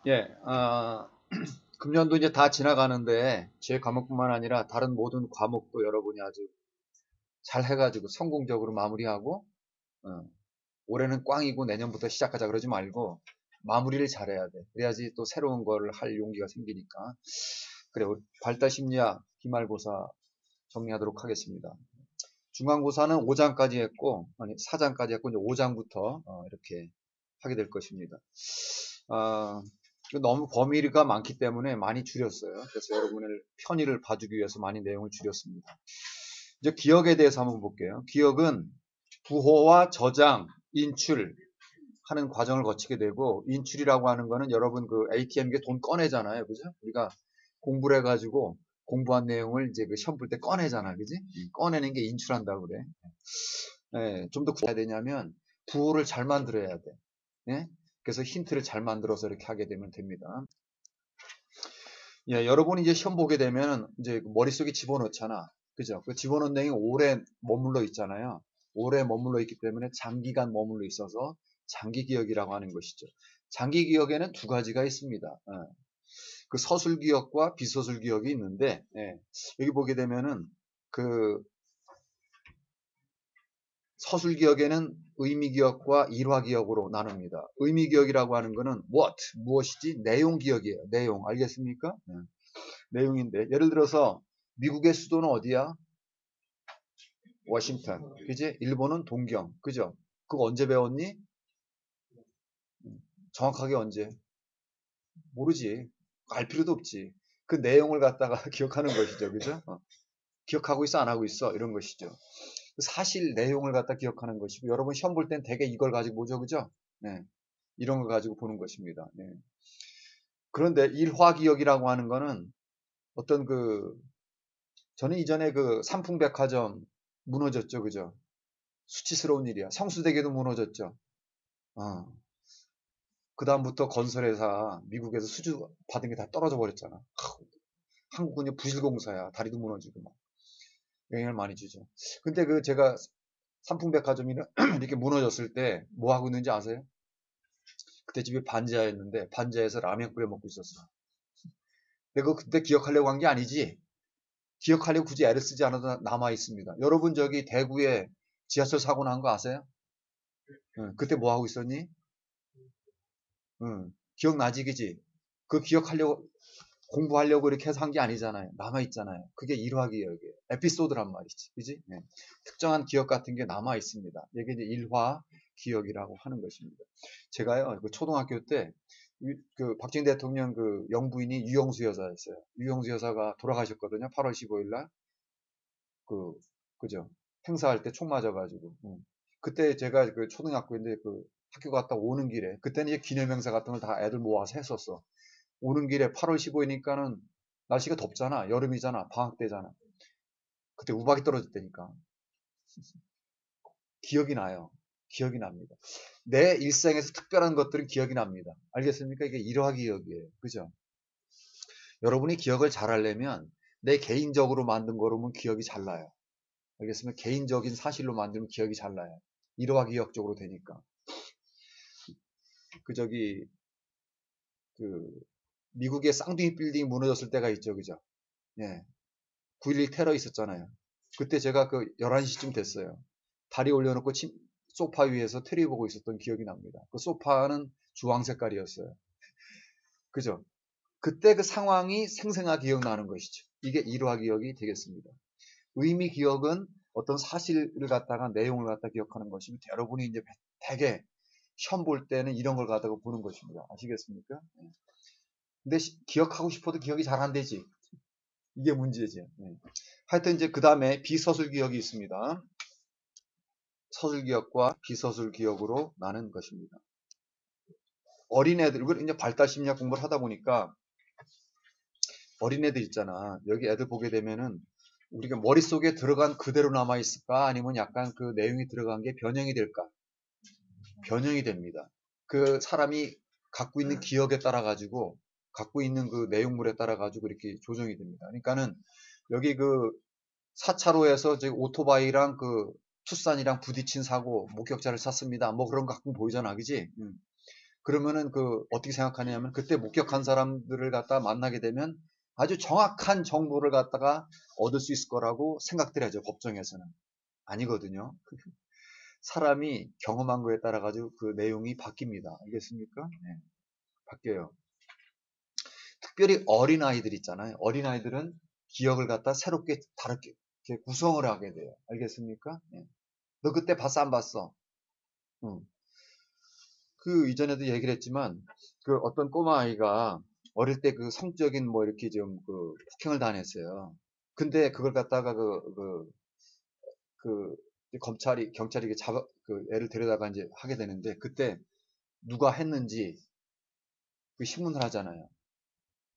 예, 금년도 이제 다 지나가는데 제 과목뿐만 아니라 다른 모든 과목도 여러분이 아주 잘 해가지고 성공적으로 마무리하고 어, 올해는 꽝이고 내년부터 시작하자 그러지 말고 마무리를 잘해야 돼. 그래야지 또 새로운 거를 할 용기가 생기니까. 그래, 우리 발달심리학 기말고사 정리하도록 하겠습니다. 중간고사는 5장까지 했고, 아니 4장까지 했고 이제 5장부터 이렇게 하게 될 것입니다. 아, 너무 범위가 많기 때문에 많이 줄였어요. 그래서 여러분의 편의를 봐주기 위해서 많이 내용을 줄였습니다. 이제 기억에 대해서 한번 볼게요. 기억은 부호와 저장, 인출 하는 과정을 거치게 되고, 인출이라고 하는 거는 여러분 그 ATM기에 돈 꺼내잖아요. 그죠? 우리가 공부를 해가지고 공부한 내용을 이제 그 시험 볼 때 꺼내잖아. 그지? 꺼내는 게 인출한다고 그래. 예, 좀 더 구해야 되냐면 부호를 잘 만들어야 돼. 예? 그래서 힌트를 잘 만들어서 이렇게 하게 되면 됩니다. 예, 여러분이 이제 시험 보게 되면 이제 머릿속에 집어넣잖아. 그죠? 그 집어넣은 내용이 오래 머물러 있잖아요. 오래 머물러 있기 때문에 장기간 머물러 있어서 장기 기억이라고 하는 것이죠. 장기 기억에는 두 가지가 있습니다. 그 서술 기억과 비서술 기억이 있는데, 여기 보게 되면은 그 서술 기억에는 의미 기억과 일화 기억으로 나눕니다. 의미 기억이라고 하는 거는 what, 무엇이지? 내용 기억이에요. 내용. 알겠습니까? 내용인데, 예를 들어서 미국의 수도는 어디야? 워싱턴. 그지? 일본은 동경. 그죠? 그거 언제 배웠니? 정확하게 언제? 모르지. 알 필요도 없지. 그 내용을 갖다가 기억하는 것이죠. 그죠? 기억하고 있어, 안 하고 있어? 이런 것이죠. 사실 내용을 갖다 기억하는 것이고, 여러분 시험 볼 땐 대개 이걸 가지고 보죠. 그죠? 네. 이런 걸 가지고 보는 것입니다. 네. 그런데 일화 기억이라고 하는 거는 어떤 저는 이전에 그 삼풍백화점 무너졌죠. 그죠? 수치스러운 일이야. 성수대교도 무너졌죠. 어. 그다음부터 건설회사 미국에서 수주 받은 게 다 떨어져 버렸잖아. 한국은 부실공사야. 다리도 무너지고 막 영향을 많이 주죠. 근데 제가 삼풍백화점이 이렇게 무너졌을 때 뭐 하고 있는지 아세요? 그때 집이 반지하였는데 반지하에서 라면 끓여 먹고 있었어. 내가 그때 기억하려고 한 게 아니지. 기억하려고 굳이 애를 쓰지 않아도 남아 있습니다. 여러분 저기 대구에 지하철 사고 난 거 아세요? 응, 그때 뭐 하고 있었니? 응, 기억나지, 그지? 그 기억하려고 공부하려고 이렇게 해서 한 게 아니잖아요. 남아있잖아요. 그게 일화 기억이에요. 에피소드란 말이지. 그지? 네. 특정한 기억 같은 게 남아 있습니다. 이게 이제 일화 기억이라고 하는 것입니다. 제가요, 그 초등학교 때, 박정희 대통령 그 영부인이 유영수 여사였어요. 유영수 여사가 돌아가셨거든요. 8월 15일 날. 그죠? 행사할 때 총 맞아가지고. 그때 제가 그 초등학교인데 학교 갔다 오는 길에, 그때는 이제 기념행사 같은 걸 다 애들 모아서 했었어. 오는 길에 8월 15일이니까는 날씨가 덥잖아. 여름이잖아. 방학 때잖아. 그때 우박이 떨어졌다니까. 기억이 나요. 기억이 납니다. 내 일생에서 특별한 것들은 기억이 납니다. 알겠습니까? 이게 일화 기억이에요. 그죠? 여러분이 기억을 잘 하려면 내 개인적으로 만든 거로면 기억이 잘 나요. 알겠습니까? 개인적인 사실로 만들면 기억이 잘 나요. 일화 기억적으로 되니까. 그 저기 그 미국의 쌍둥이 빌딩이 무너졌을 때가 있죠. 그죠? 예. 9.11 테러 있었잖아요. 그때 제가 11시쯤 됐어요. 다리 올려놓고 소파 위에서 테레비 보고 있었던 기억이 납니다. 그 소파는 주황 색깔이었어요. 그죠? 그때 그 상황이 생생하게 기억나는 것이죠. 이게 일화 기억이 되겠습니다. 의미 기억은 어떤 사실을 갖다가 내용을 갖다 기억하는 것이고 여러분이 이제 대개 시험 볼 때는 이런 걸 갖다가 보는 것입니다. 아시겠습니까? 근데 기억하고 싶어도 기억이 잘 안 되지. 이게 문제지. 하여튼 이제 그 다음에 비서술 기억이 있습니다. 서술 기억과 비서술 기억으로 나는 것입니다. 어린애들, 이제 발달 심리학 공부를 하다 보니까 어린애들 있잖아. 여기 애들 보게 되면은 우리가 머릿속에 들어간 그대로 남아 있을까? 아니면 약간 그 내용이 들어간 게 변형이 될까? 변형이 됩니다. 그 사람이 갖고 있는 기억에 따라 가지고 갖고 있는 그 내용물에 따라 가지고 이렇게 조정이 됩니다. 그러니까는 여기 4차로에서 오토바이랑 투싼이랑 부딪힌 사고 목격자를 찾습니다. 뭐 그런 거 가끔 보이잖아. 그지? 그러면은 어떻게 생각하냐면 그때 목격한 사람들을 갖다 만나게 되면 아주 정확한 정보를 갖다가 얻을 수 있을 거라고 생각들 하죠. 법정에서는. 아니거든요. 사람이 경험한 거에 따라 가지고 그 내용이 바뀝니다. 알겠습니까? 네, 바뀌어요. 특별히 어린아이들 있잖아요. 어린아이들은 기억을 갖다 새롭게 다르게 구성을 하게 돼요. 알겠습니까? 네. 너 그때 봤어 안 봤어? 응. 그 이전에도 얘기를 했지만 그 어떤 꼬마 아이가 어릴 때 그 성적인 뭐 이렇게 좀 폭행을 당했어요. 근데 그걸 갖다가 경찰이 애를 데려다가 이제 하게 되는데 그때 누가 했는지 그 신문을 하잖아요.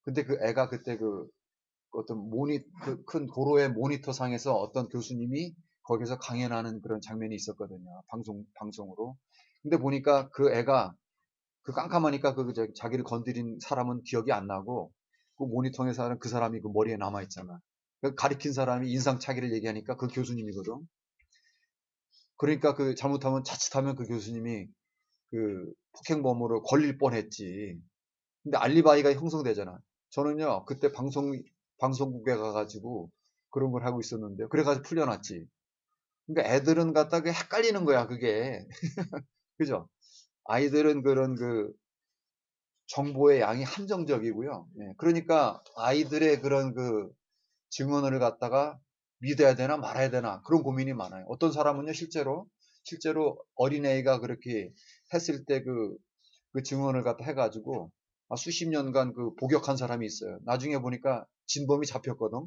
근데 그 애가 그때 어떤 큰 도로의 모니터상에서 어떤 교수님이 거기서 강연하는 그런 장면이 있었거든요. 방송으로. 근데 보니까 그 애가 깜깜하니까 자기를 건드린 사람은 기억이 안 나고 그 모니터에서 하는 그 사람이 그 머리에 남아 있잖아. 가리킨 사람이 인상착의를 얘기하니까 그 교수님이거든. 그러니까 잘못하면 자칫하면 그 교수님이 폭행범으로 걸릴 뻔했지. 근데 알리바이가 형성되잖아. 저는요 그때 방송국에 가가지고 그런 걸 하고 있었는데요. 그래가지고 풀려났지. 그러니까 애들은 갖다가 헷갈리는 거야 그게. 그죠? 아이들은 그런 정보의 양이 한정적이고요. 예, 그러니까 아이들의 그런 증언을 갖다가 믿어야 되나 말아야 되나 그런 고민이 많아요. 어떤 사람은요 실제로 어린애가 그렇게 했을 때 그 증언을 갖다 해가지고 수십 년간 복역한 사람이 있어요. 나중에 보니까 진범이 잡혔거든.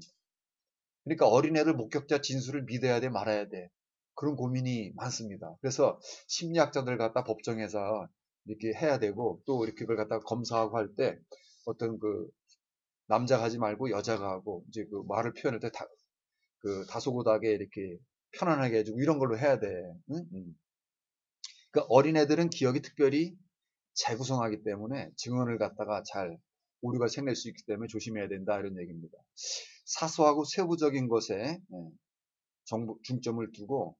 그러니까 어린애들 목격자 진술을 믿어야 돼 말아야 돼. 그런 고민이 많습니다. 그래서 심리학자들 갖다 법정에서 이렇게 해야 되고 또 이렇게 그걸 갖다가 검사하고 할 때 어떤 남자가 하지 말고 여자가 하고 이제 말을 표현할 때 다소곳하게 이렇게 편안하게 해주고 이런 걸로 해야 돼. 응? 그러니까 어린애들은 기억이 특별히 재구성하기 때문에 증언을 갖다가 잘 오류가 생길 수 있기 때문에 조심해야 된다 이런 얘기입니다. 사소하고 세부적인 것에 중점을 두고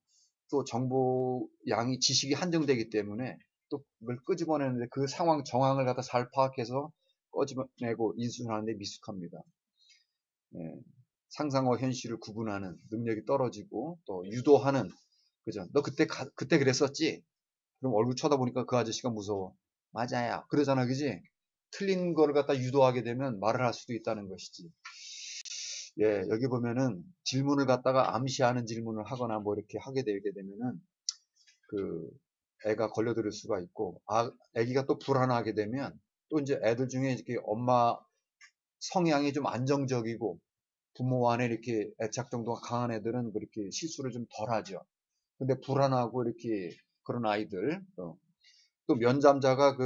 또 정보 양이 지식이 한정되기 때문에 또 그걸 끄집어내는데 그 상황 정황을 갖다 잘 파악해서 꺼집어내고 인수하는데 미숙합니다. 상상과 현실을 구분하는 능력이 떨어지고 또 유도하는 그죠? 너 그때 그랬었지? 그럼 얼굴 쳐다보니까 그 아저씨가 무서워. 맞아요. 그러잖아, 그지? 틀린 거를 갖다 유도하게 되면 말을 할 수도 있다는 것이지. 예, 여기 보면은 질문을 갖다가 암시하는 질문을 하거나 뭐 이렇게 하게 되게 되면은 애가 걸려들을 수가 있고, 애기가 또 불안하게 되면 또 이제 애들 중에 이렇게 엄마 성향이 좀 안정적이고 부모 안에 이렇게 애착 정도가 강한 애들은 그렇게 실수를 좀 덜 하죠. 근데 불안하고 이렇게 그런 아이들, 또 면담자가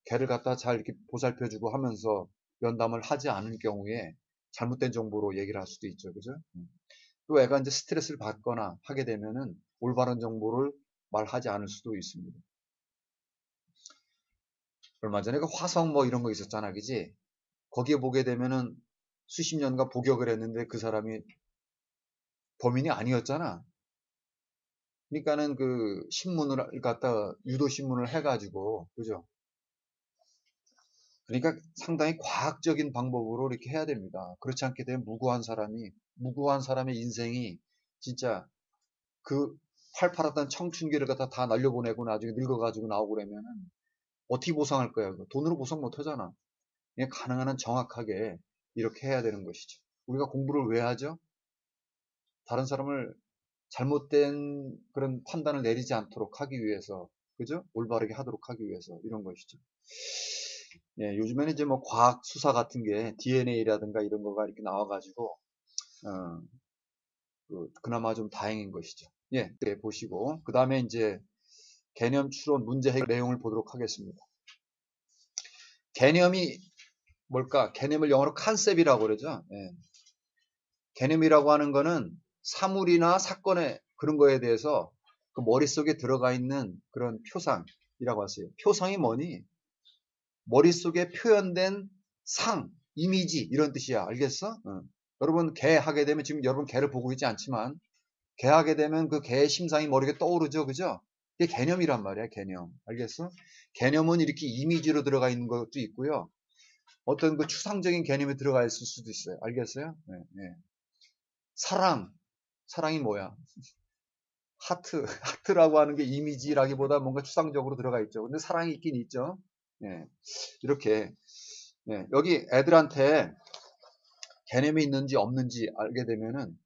개를 갖다 잘 이렇게 보살펴주고 하면서 면담을 하지 않은 경우에 잘못된 정보로 얘기를 할 수도 있죠. 그죠? 또 애가 이제 스트레스를 받거나 하게 되면은 올바른 정보를 말하지 않을 수도 있습니다. 얼마 전에 화성 뭐 이런 거 있었잖아. 그지? 거기에 보게 되면은 수십 년간 복역을 했는데 그 사람이 범인이 아니었잖아. 그러니까는 신문을 갖다 유도신문을 해가지고, 그죠? 그러니까 상당히 과학적인 방법으로 이렇게 해야 됩니다. 그렇지 않게 되면 무고한 사람의 인생이 진짜 팔팔하던 청춘기를 갖다 다 날려보내고 나중에 늙어가지고 나오고 그러면은 어떻게 보상할 거야? 돈으로 보상 못 하잖아. 그냥 가능한 한 정확하게 이렇게 해야 되는 것이죠. 우리가 공부를 왜 하죠? 다른 사람을 잘못된 그런 판단을 내리지 않도록 하기 위해서, 그죠? 올바르게 하도록 하기 위해서 이런 것이죠. 예, 요즘에는 이제 뭐 과학 수사 같은 게 DNA라든가 이런 거가 이렇게 나와가지고 그나마 좀 다행인 것이죠. 예, 네, 보시고 그 다음에 이제 개념 추론 문제 해결 내용을 보도록 하겠습니다. 개념이 뭘까? 개념을 영어로 컨셉이라고 그러죠. 예. 개념이라고 하는 거는 사물이나 사건의 그런 거에 대해서 그 머릿속에 들어가 있는 그런 표상이라고 하세요. 표상이 뭐니? 머릿속에 표현된 이미지 이런 뜻이야. 알겠어? 여러분 개 하게 되면 지금 여러분 개를 보고 있지 않지만 개 하게 되면 그 개의 심상이 머리에 떠오르죠. 그죠? 이게 개념이란 말이야. 개념. 알겠어? 개념은 이렇게 이미지로 들어가 있는 것도 있고요. 어떤 그 추상적인 개념이 들어가 있을 수도 있어요. 알겠어요? 네, 네. 사랑이 뭐야? 하트라고 하는 게 이미지라기보다 뭔가 추상적으로 들어가 있죠. 근데 사랑이 있긴 있죠. 네, 이렇게. 네, 여기 애들한테 개념이 있는지 없는지 알게 되면은,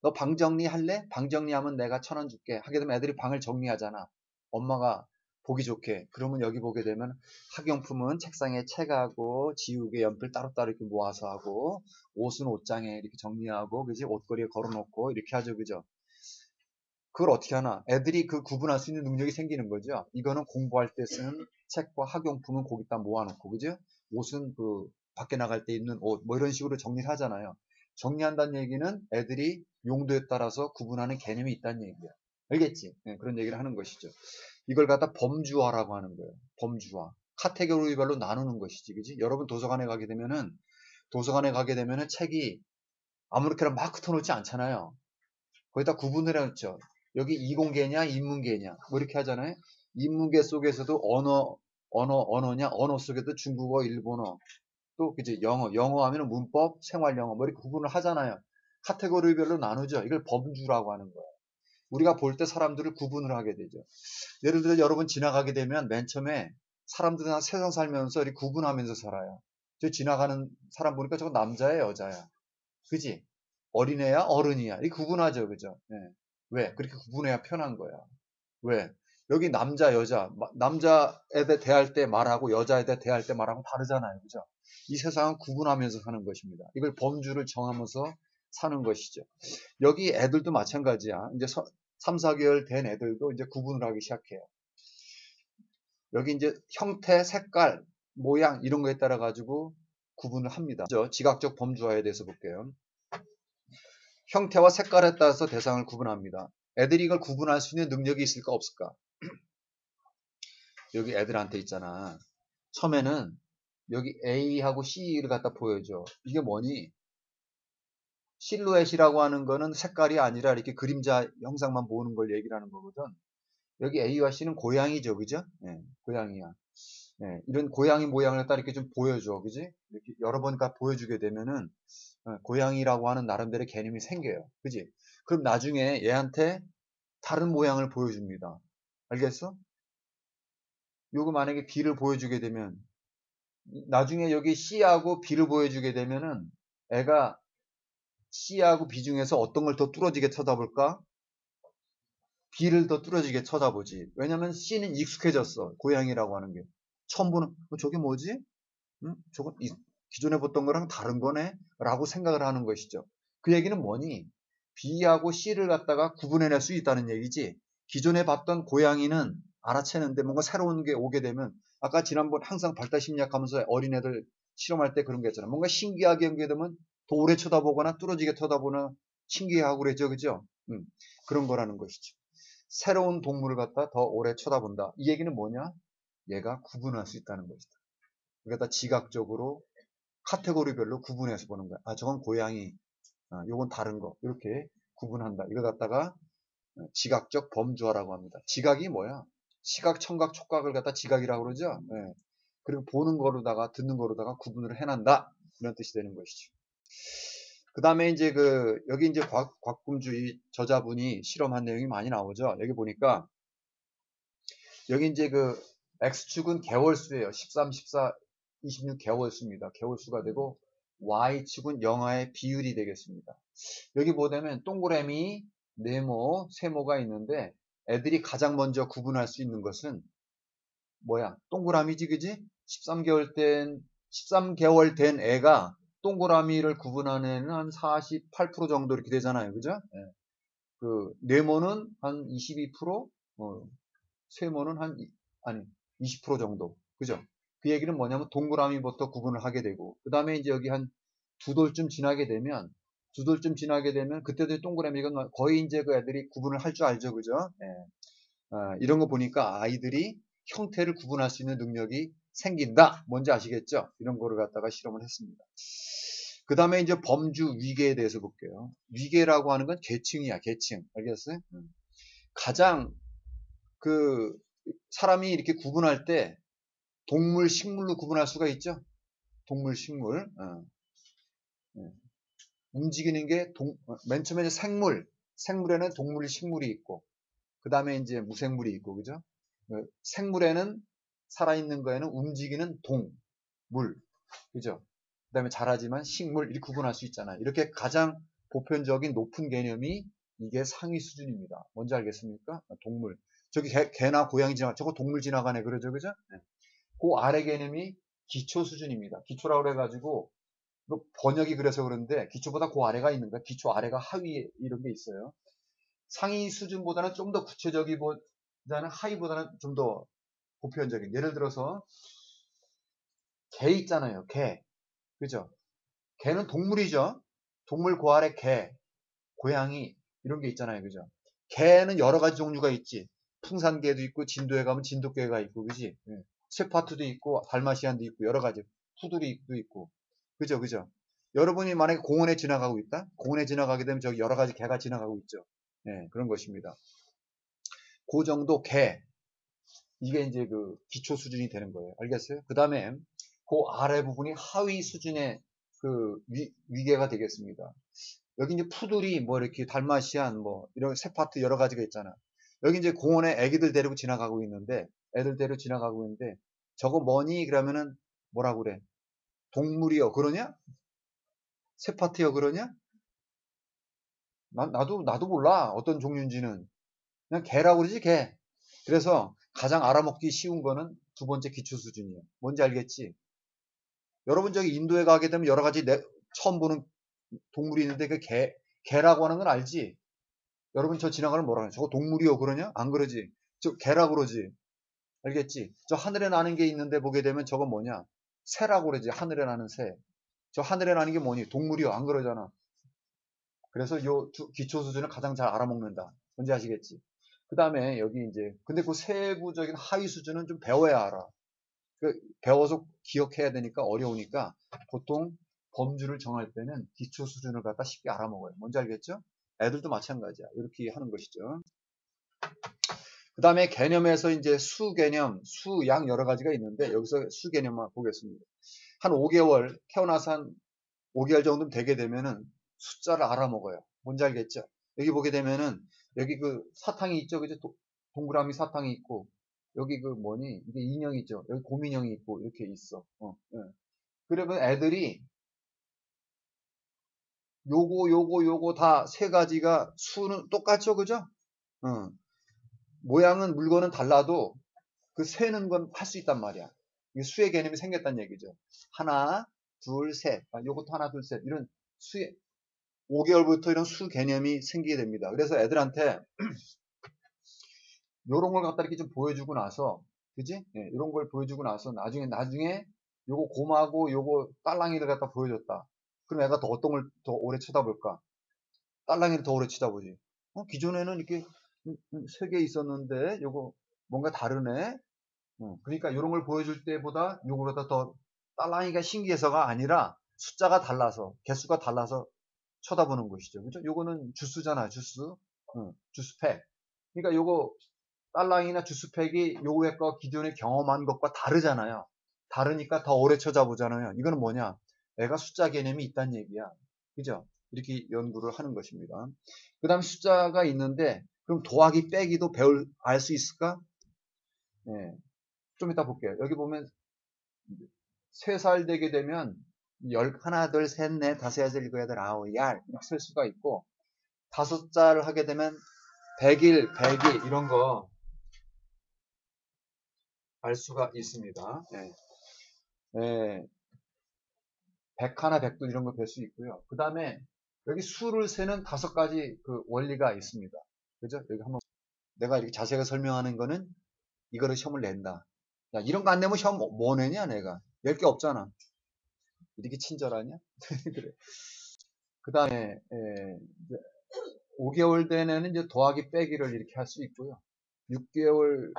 너 방 정리할래? 방 정리하면 내가 1,000원 줄게. 하게 되면 애들이 방을 정리하잖아. 엄마가 보기 좋게. 그러면 여기 보게 되면 학용품은 책상에 책하고 지우개 연필 따로따로 이렇게 모아서 하고, 옷은 옷장에 이렇게 정리하고, 그지? 옷걸이에 걸어놓고 이렇게 하죠. 그죠? 그걸 어떻게 하나? 애들이 그 구분할 수 있는 능력이 생기는 거죠. 이거는 공부할 때 쓰는 책과 학용품은 거기다 모아놓고, 그죠? 옷은 그 밖에 나갈 때 입는 옷, 뭐 이런 식으로 정리를 하잖아요. 정리한다는 얘기는 애들이 용도에 따라서 구분하는 개념이 있다는 얘기야. 알겠지? 네, 그런 얘기를 하는 것이죠. 이걸 갖다 범주화라고 하는 거예요. 범주화. 카테고리별로 나누는 것이지, 그지? 여러분 도서관에 가게 되면은 책이 아무렇게나 막 흩어놓지 않잖아요. 거기다 구분을 해놓죠. 여기 이공계냐, 인문계냐, 뭐 이렇게 하잖아요. 인문계 속에서도 언어냐, 언어 속에도 중국어, 일본어, 또 그지 영어 하면은 문법, 생활영어, 뭐 이렇게 구분을 하잖아요. 카테고리별로 나누죠. 이걸 범주라고 하는 거예요. 우리가 볼 때 사람들을 구분을 하게 되죠. 예를 들어 여러분 지나가게 되면 맨 처음에 사람들은 세상 살면서 이렇게 구분하면서 살아요. 저 지나가는 사람 보니까 저거 남자야, 여자야. 그지? 어린애야, 어른이야. 이렇게 구분하죠. 그죠? 네. 왜? 그렇게 구분해야 편한 거야. 왜? 여기 남자, 여자, 남자에 대해 대할 때 말하고 여자에 대해 대할 때 말하고 다르잖아요. 그죠? 이 세상은 구분하면서 사는 것입니다. 이걸 범주를 정하면서 사는 것이죠. 여기 애들도 마찬가지야. 이제 3, 4개월 된 애들도 이제 구분을 하기 시작해요. 여기 이제 형태, 색깔, 모양 이런 거에 따라 가지고 구분을 합니다. 지각적 범주화에 대해서 볼게요. 형태와 색깔에 따라서 대상을 구분합니다. 애들이 이걸 구분할 수 있는 능력이 있을까 없을까? 여기 애들한테 있잖아. 처음에는 여기 A하고 C를 갖다 보여줘. 이게 뭐니? 실루엣이라고 하는 거는 색깔이 아니라 이렇게 그림자 형상만 보는 걸 얘기를 하는 거거든. 여기 A와 C는 고양이죠. 그죠? 네, 고양이야. 네, 이런 고양이 모양을 갖다 이렇게 좀 보여줘. 그지? 이렇게 여러 번 보여주게 되면은 고양이라고 하는 나름대로 개념이 생겨요. 그지? 그럼 나중에 얘한테 다른 모양을 보여줍니다. 알겠어? 요거 만약에 B를 보여주게 되면 나중에 여기 C하고 B를 보여주게 되면은 애가 C하고 B 중에서 어떤 걸 더 뚫어지게 쳐다볼까? B를 더 뚫어지게 쳐다보지. 왜냐면 C는 익숙해졌어. 고양이라고 하는 게. 처음 보는 저게 뭐지? 저건 기존에 봤던 거랑 다른 거네? 라고 생각을 하는 것이죠. 그 얘기는 뭐니? B하고 C를 갖다가 구분해낼 수 있다는 얘기지. 기존에 봤던 고양이는 알아채는데 뭔가 새로운 게 오게 되면 아까 지난번 항상 발달심리학하면서 어린애들 실험할 때 그런 게 있잖아. 뭔가 신기하게 연계되면 더 오래 쳐다보거나 뚫어지게 쳐다보나 신기하고 그랬죠. 그죠? 그런 거라는 것이죠. 새로운 동물을 갖다 더 오래 쳐다본다. 이 얘기는 뭐냐? 얘가 구분할 수 있다는 것이다. 그러니까 지각적으로 카테고리별로 구분해서 보는 거야. 아, 저건 고양이, 요건 다른 거. 이렇게 구분한다. 이거 갖다가 지각적 범주화라고 합니다. 지각이 뭐야? 시각, 청각, 촉각을 갖다 지각이라고 그러죠. 네. 그리고 보는 거로다가 듣는 거로다가 구분을 해낸다. 이런 뜻이 되는 것이죠. 그 다음에 이제 여기 이제 곽금주의 저자분이 실험한 내용이 많이 나오죠. 여기 보니까 여기 이제 X축은 개월수예요. 13, 14, 26개월수입니다. 개월수가 되고 Y축은 영하의 비율이 되겠습니다. 여기 보면 동그라미, 네모, 세모가 있는데 애들이 가장 먼저 구분할 수 있는 것은 뭐야? 동그라미지, 그지? 13개월 된 애가 동그라미를 구분하는 애는 한 48% 정도 이렇게 되잖아요. 그죠? 네. 네모는 한 22%, 세모는 아니, 20% 정도. 그죠? 그 얘기는 뭐냐면 동그라미부터 구분을 하게 되고, 그 다음에 이제 여기 한 두 돌쯤 지나게 되면 그때도 동그라미가 거의 이제 그 애들이 구분을 할 줄 알죠. 그죠? 네. 이런 거 보니까 아이들이 형태를 구분할 수 있는 능력이 생긴다. 뭔지 아시겠죠? 이런 거를 갖다가 실험을 했습니다. 그 다음에 이제 범주 위계에 대해서 볼게요. 위계라고 하는 건 계층이야, 계층. 알겠어요? 가장 사람이 이렇게 구분할 때 동물, 식물로 구분할 수가 있죠. 동물, 식물. 움직이는 게 맨 처음에 생물에는 동물, 식물이 있고, 그 다음에 이제 무생물이 있고, 그죠? 생물에는 살아있는 거에는 움직이는 물, 그죠? 그 다음에 자라지만 식물, 이렇게 구분할 수 있잖아요. 이렇게 가장 보편적인 높은 개념이 이게 상위 수준입니다. 뭔지 알겠습니까? 동물. 저기 개나 고양이 저거 동물 지나가네, 그러죠, 그죠? 네. 그 아래 개념이 기초 수준입니다. 기초라고 그래가지고, 번역이 그래서 그런데 기초보다 그 아래가 있는 거야. 기초 아래가 하위 이런 게 있어요. 상위 수준보다는 좀 더 구체적이보다는 하위보다는 좀 더 보편적인. 예를 들어서 개 있잖아요. 개. 그죠? 개는 동물이죠. 동물 그 아래 개, 고양이 이런 게 있잖아요. 그죠? 개는 여러 가지 종류가 있지. 풍산개도 있고 진도에 가면 진돗개가 있고 그지? 예. 셰파트도 있고 달마시안도 있고 여러 가지 푸들이도 있고 그죠? 그죠? 여러분이 만약에 공원에 지나가고 있다? 공원에 지나가게 되면 저기 여러 가지 개가 지나가고 있죠. 예, 그런 것입니다. 그 정도 개 이게 이제 그 기초 수준이 되는 거예요. 알겠어요? 그 다음에 그 아래 부분이 하위 수준의 그 위계가 되겠습니다. 여기 이제 푸들이 뭐 이렇게 달마시안 뭐 이런 세파트 여러 가지가 있잖아. 여기 이제 공원에 애기들 데리고 지나가고 있는데 애들 데리고 지나가고 있는데 저거 뭐니? 그러면은 뭐라고 그래? 동물이요. 그러냐? 세파트요. 그러냐? 나도 몰라. 어떤 종류인지는. 그냥 개라고 그러지, 개. 그래서 가장 알아먹기 쉬운 거는 두 번째 기초 수준이에요. 뭔지 알겠지? 여러분 저기 인도에 가게 되면 여러 가지 처음 보는 동물이 있는데 그 개라고 하는 건 알지? 여러분 저 지나가는 뭐라 하냐? 저거 동물이요 그러냐? 안 그러지? 저 개라고 그러지? 알겠지? 저 하늘에 나는 게 있는데 보게 되면 저거 뭐냐? 새라고 그러지? 하늘에 나는 새. 저 하늘에 나는 게 뭐니? 동물이요 안 그러잖아. 그래서 요 기초 수준을 가장 잘 알아먹는다. 뭔지 아시겠지? 그 다음에 여기 이제 근데 그 세부적인 하위 수준은 좀 배워야 알아. 배워서 기억해야 되니까 어려우니까 보통 범주를 정할 때는 기초 수준을 갖다 쉽게 알아먹어요. 뭔지 알겠죠? 애들도 마찬가지야. 이렇게 하는 것이죠. 그 다음에 개념에서 이제 수 개념, 수, 양 여러 가지가 있는데 여기서 수 개념만 보겠습니다. 한 5개월, 태어나서 한 5개월 정도 되게 되면은 숫자를 알아먹어요. 뭔지 알겠죠? 여기 보게 되면은 여기 그 사탕이 있죠. 그죠? 동그라미 사탕이 있고 여기 그 뭐니? 이게 인형이 있죠. 여기 곰인형이 있고 이렇게 있어. 예. 그러면 애들이 요거 다 세 가지가 수는 똑같죠. 그죠? 모양은 물건은 달라도 그 세는 건 할 수 있단 말이야. 이게 수의 개념이 생겼다는 얘기죠. 하나, 둘, 셋. 요것도 하나, 둘, 셋. 이런 수의 5개월부터 이런 수 개념이 생기게 됩니다. 그래서 애들한테 요런 걸 갖다 이렇게 좀 보여주고 나서, 그지? 예, 이런 걸 보여주고 나서 나중에 요거 곰하고 요거 딸랑이를 갖다 보여줬다. 그럼 애가 더 어떤 걸 더 오래 쳐다볼까? 딸랑이를 더 오래 쳐다보지. 기존에는 이렇게 세 개 있었는데 요거 뭔가 다르네. 그러니까 이런 걸 보여줄 때보다 요거보다 더 딸랑이가 신기해서가 아니라 숫자가 달라서 개수가 달라서 쳐다보는 것이죠. 그죠? 요거는 주스잖아, 주스. 주스팩. 그러니까 요거 딸랑이나 주스팩이 요거의 거 기존에 경험한 것과 다르잖아요. 다르니까 더 오래 쳐다보잖아요. 이거는 뭐냐? 애가 숫자 개념이 있다는 얘기야. 그죠? 이렇게 연구를 하는 것입니다. 그 다음에 숫자가 있는데 그럼 더하기 빼기도 알 수 있을까? 네. 좀 이따 볼게요. 여기 보면 3살 되게 되면 하나, 둘, 셋, 넷, 다섯, 여섯, 일곱, 여덟, 아홉, 열 이렇게 쓸 수가 있고 5자를 하게 되면 100일, 100일 이런 거 알 수가 있습니다. 네. 네. 100하나, 100도 이런 거 볼 수 있고요. 그 다음에 여기 수를 세는 5가지 그 원리가 있습니다. 그죠? 여기 한번 내가 이렇게 자세하게 설명하는 거는 이거를 시험을 낸다. 야, 이런 거 안 내면 시험 뭐 내냐 내가. 낼 게 없잖아. 이렇게 친절하냐? 그래. 그 다음에 5개월 되는 이제 더하기 빼기를 이렇게 할 수 있고요. 6개월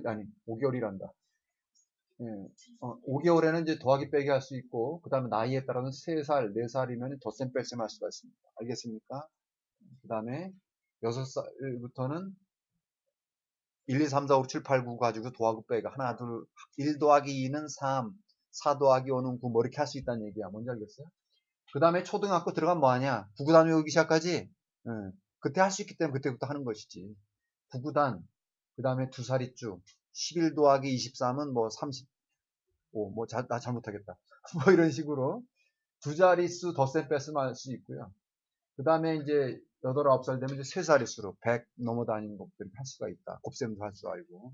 아니 5개월이란다. 5개월에는 이제 더하기 빼기 할 수 있고 그 다음에 나이에 따라서는 3살, 4살이면 덧셈 뺄셈 할 수가 있습니다. 알겠습니까? 그 다음에 6살부터는 1, 2, 3, 4, 5, 7, 8, 9 가지고 도하고 빼기. 하나, 둘, 1 더하기 2는 3, 4 더하기 5는 9, 뭐 이렇게 할 수 있다는 얘기야. 뭔지 알겠어요? 그 다음에 초등학교 들어가면 뭐 하냐? 구구단 외우기 시작하지? 응. 그때 할 수 있기 때문에 그때부터 하는 것이지. 구구단, 그 다음에 두 사리쭉, 11 더하기 23은 뭐 35, 나 잘못하겠다. 뭐 이런 식으로 두 자릿수 덧셈 뺐으면 할 수 있고요. 그 다음에 이제 8, 9살 되면 이제 세 자릿수로 100 넘어다니는 것들을 할 수가 있다. 곱셈도 할 줄 알고.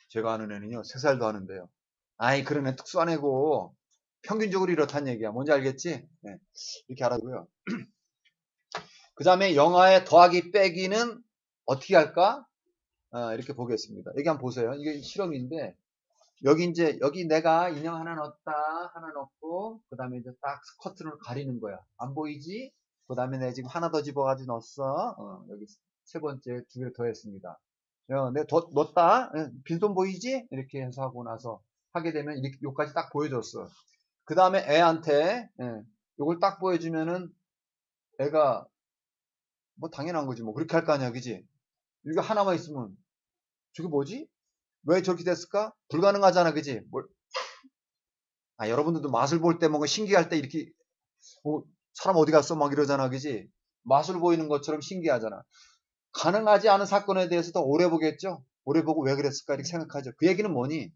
제가 아는 애는요, 3살도 하는데요. 아이, 그런 애 특수한 애고, 평균적으로 이렇다는 얘기야. 뭔지 알겠지? 네, 이렇게 알아두고요. 그 다음에 영화의 더하기 빼기는 어떻게 할까? 이렇게 보겠습니다. 여기 한번 보세요. 이게 실험인데, 여기 내가 인형 하나 넣었다, 하나 넣고, 그 다음에 이제 딱 커튼을 가리는 거야. 안 보이지? 그 다음에 내가 지금 하나 더 집어가지고 넣었어. 여기 세 번째 두 개를 더했습니다. 내가 넣었다? 빈손 보이지? 이렇게 해서 하고 나서 하게 되면 이렇게 요까지 딱 보여줬어. 그 다음에 애한테, 요걸 딱 보여주면은 애가 뭐 당연한 거지. 뭐 그렇게 할 거 아니야. 그지? 이거 하나만 있으면 저게 뭐지? 왜 저렇게 됐을까? 불가능하잖아. 그지? 여러분들도 맛을 볼 때 뭔가 신기할 때 이렇게 사람 어디 갔어? 막 이러잖아. 그지? 맛을 보이는 것처럼 신기하잖아. 가능하지 않은 사건에 대해서도 오래 보겠죠? 오래 보고 왜 그랬을까? 이렇게 생각하죠. 그 얘기는 뭐니?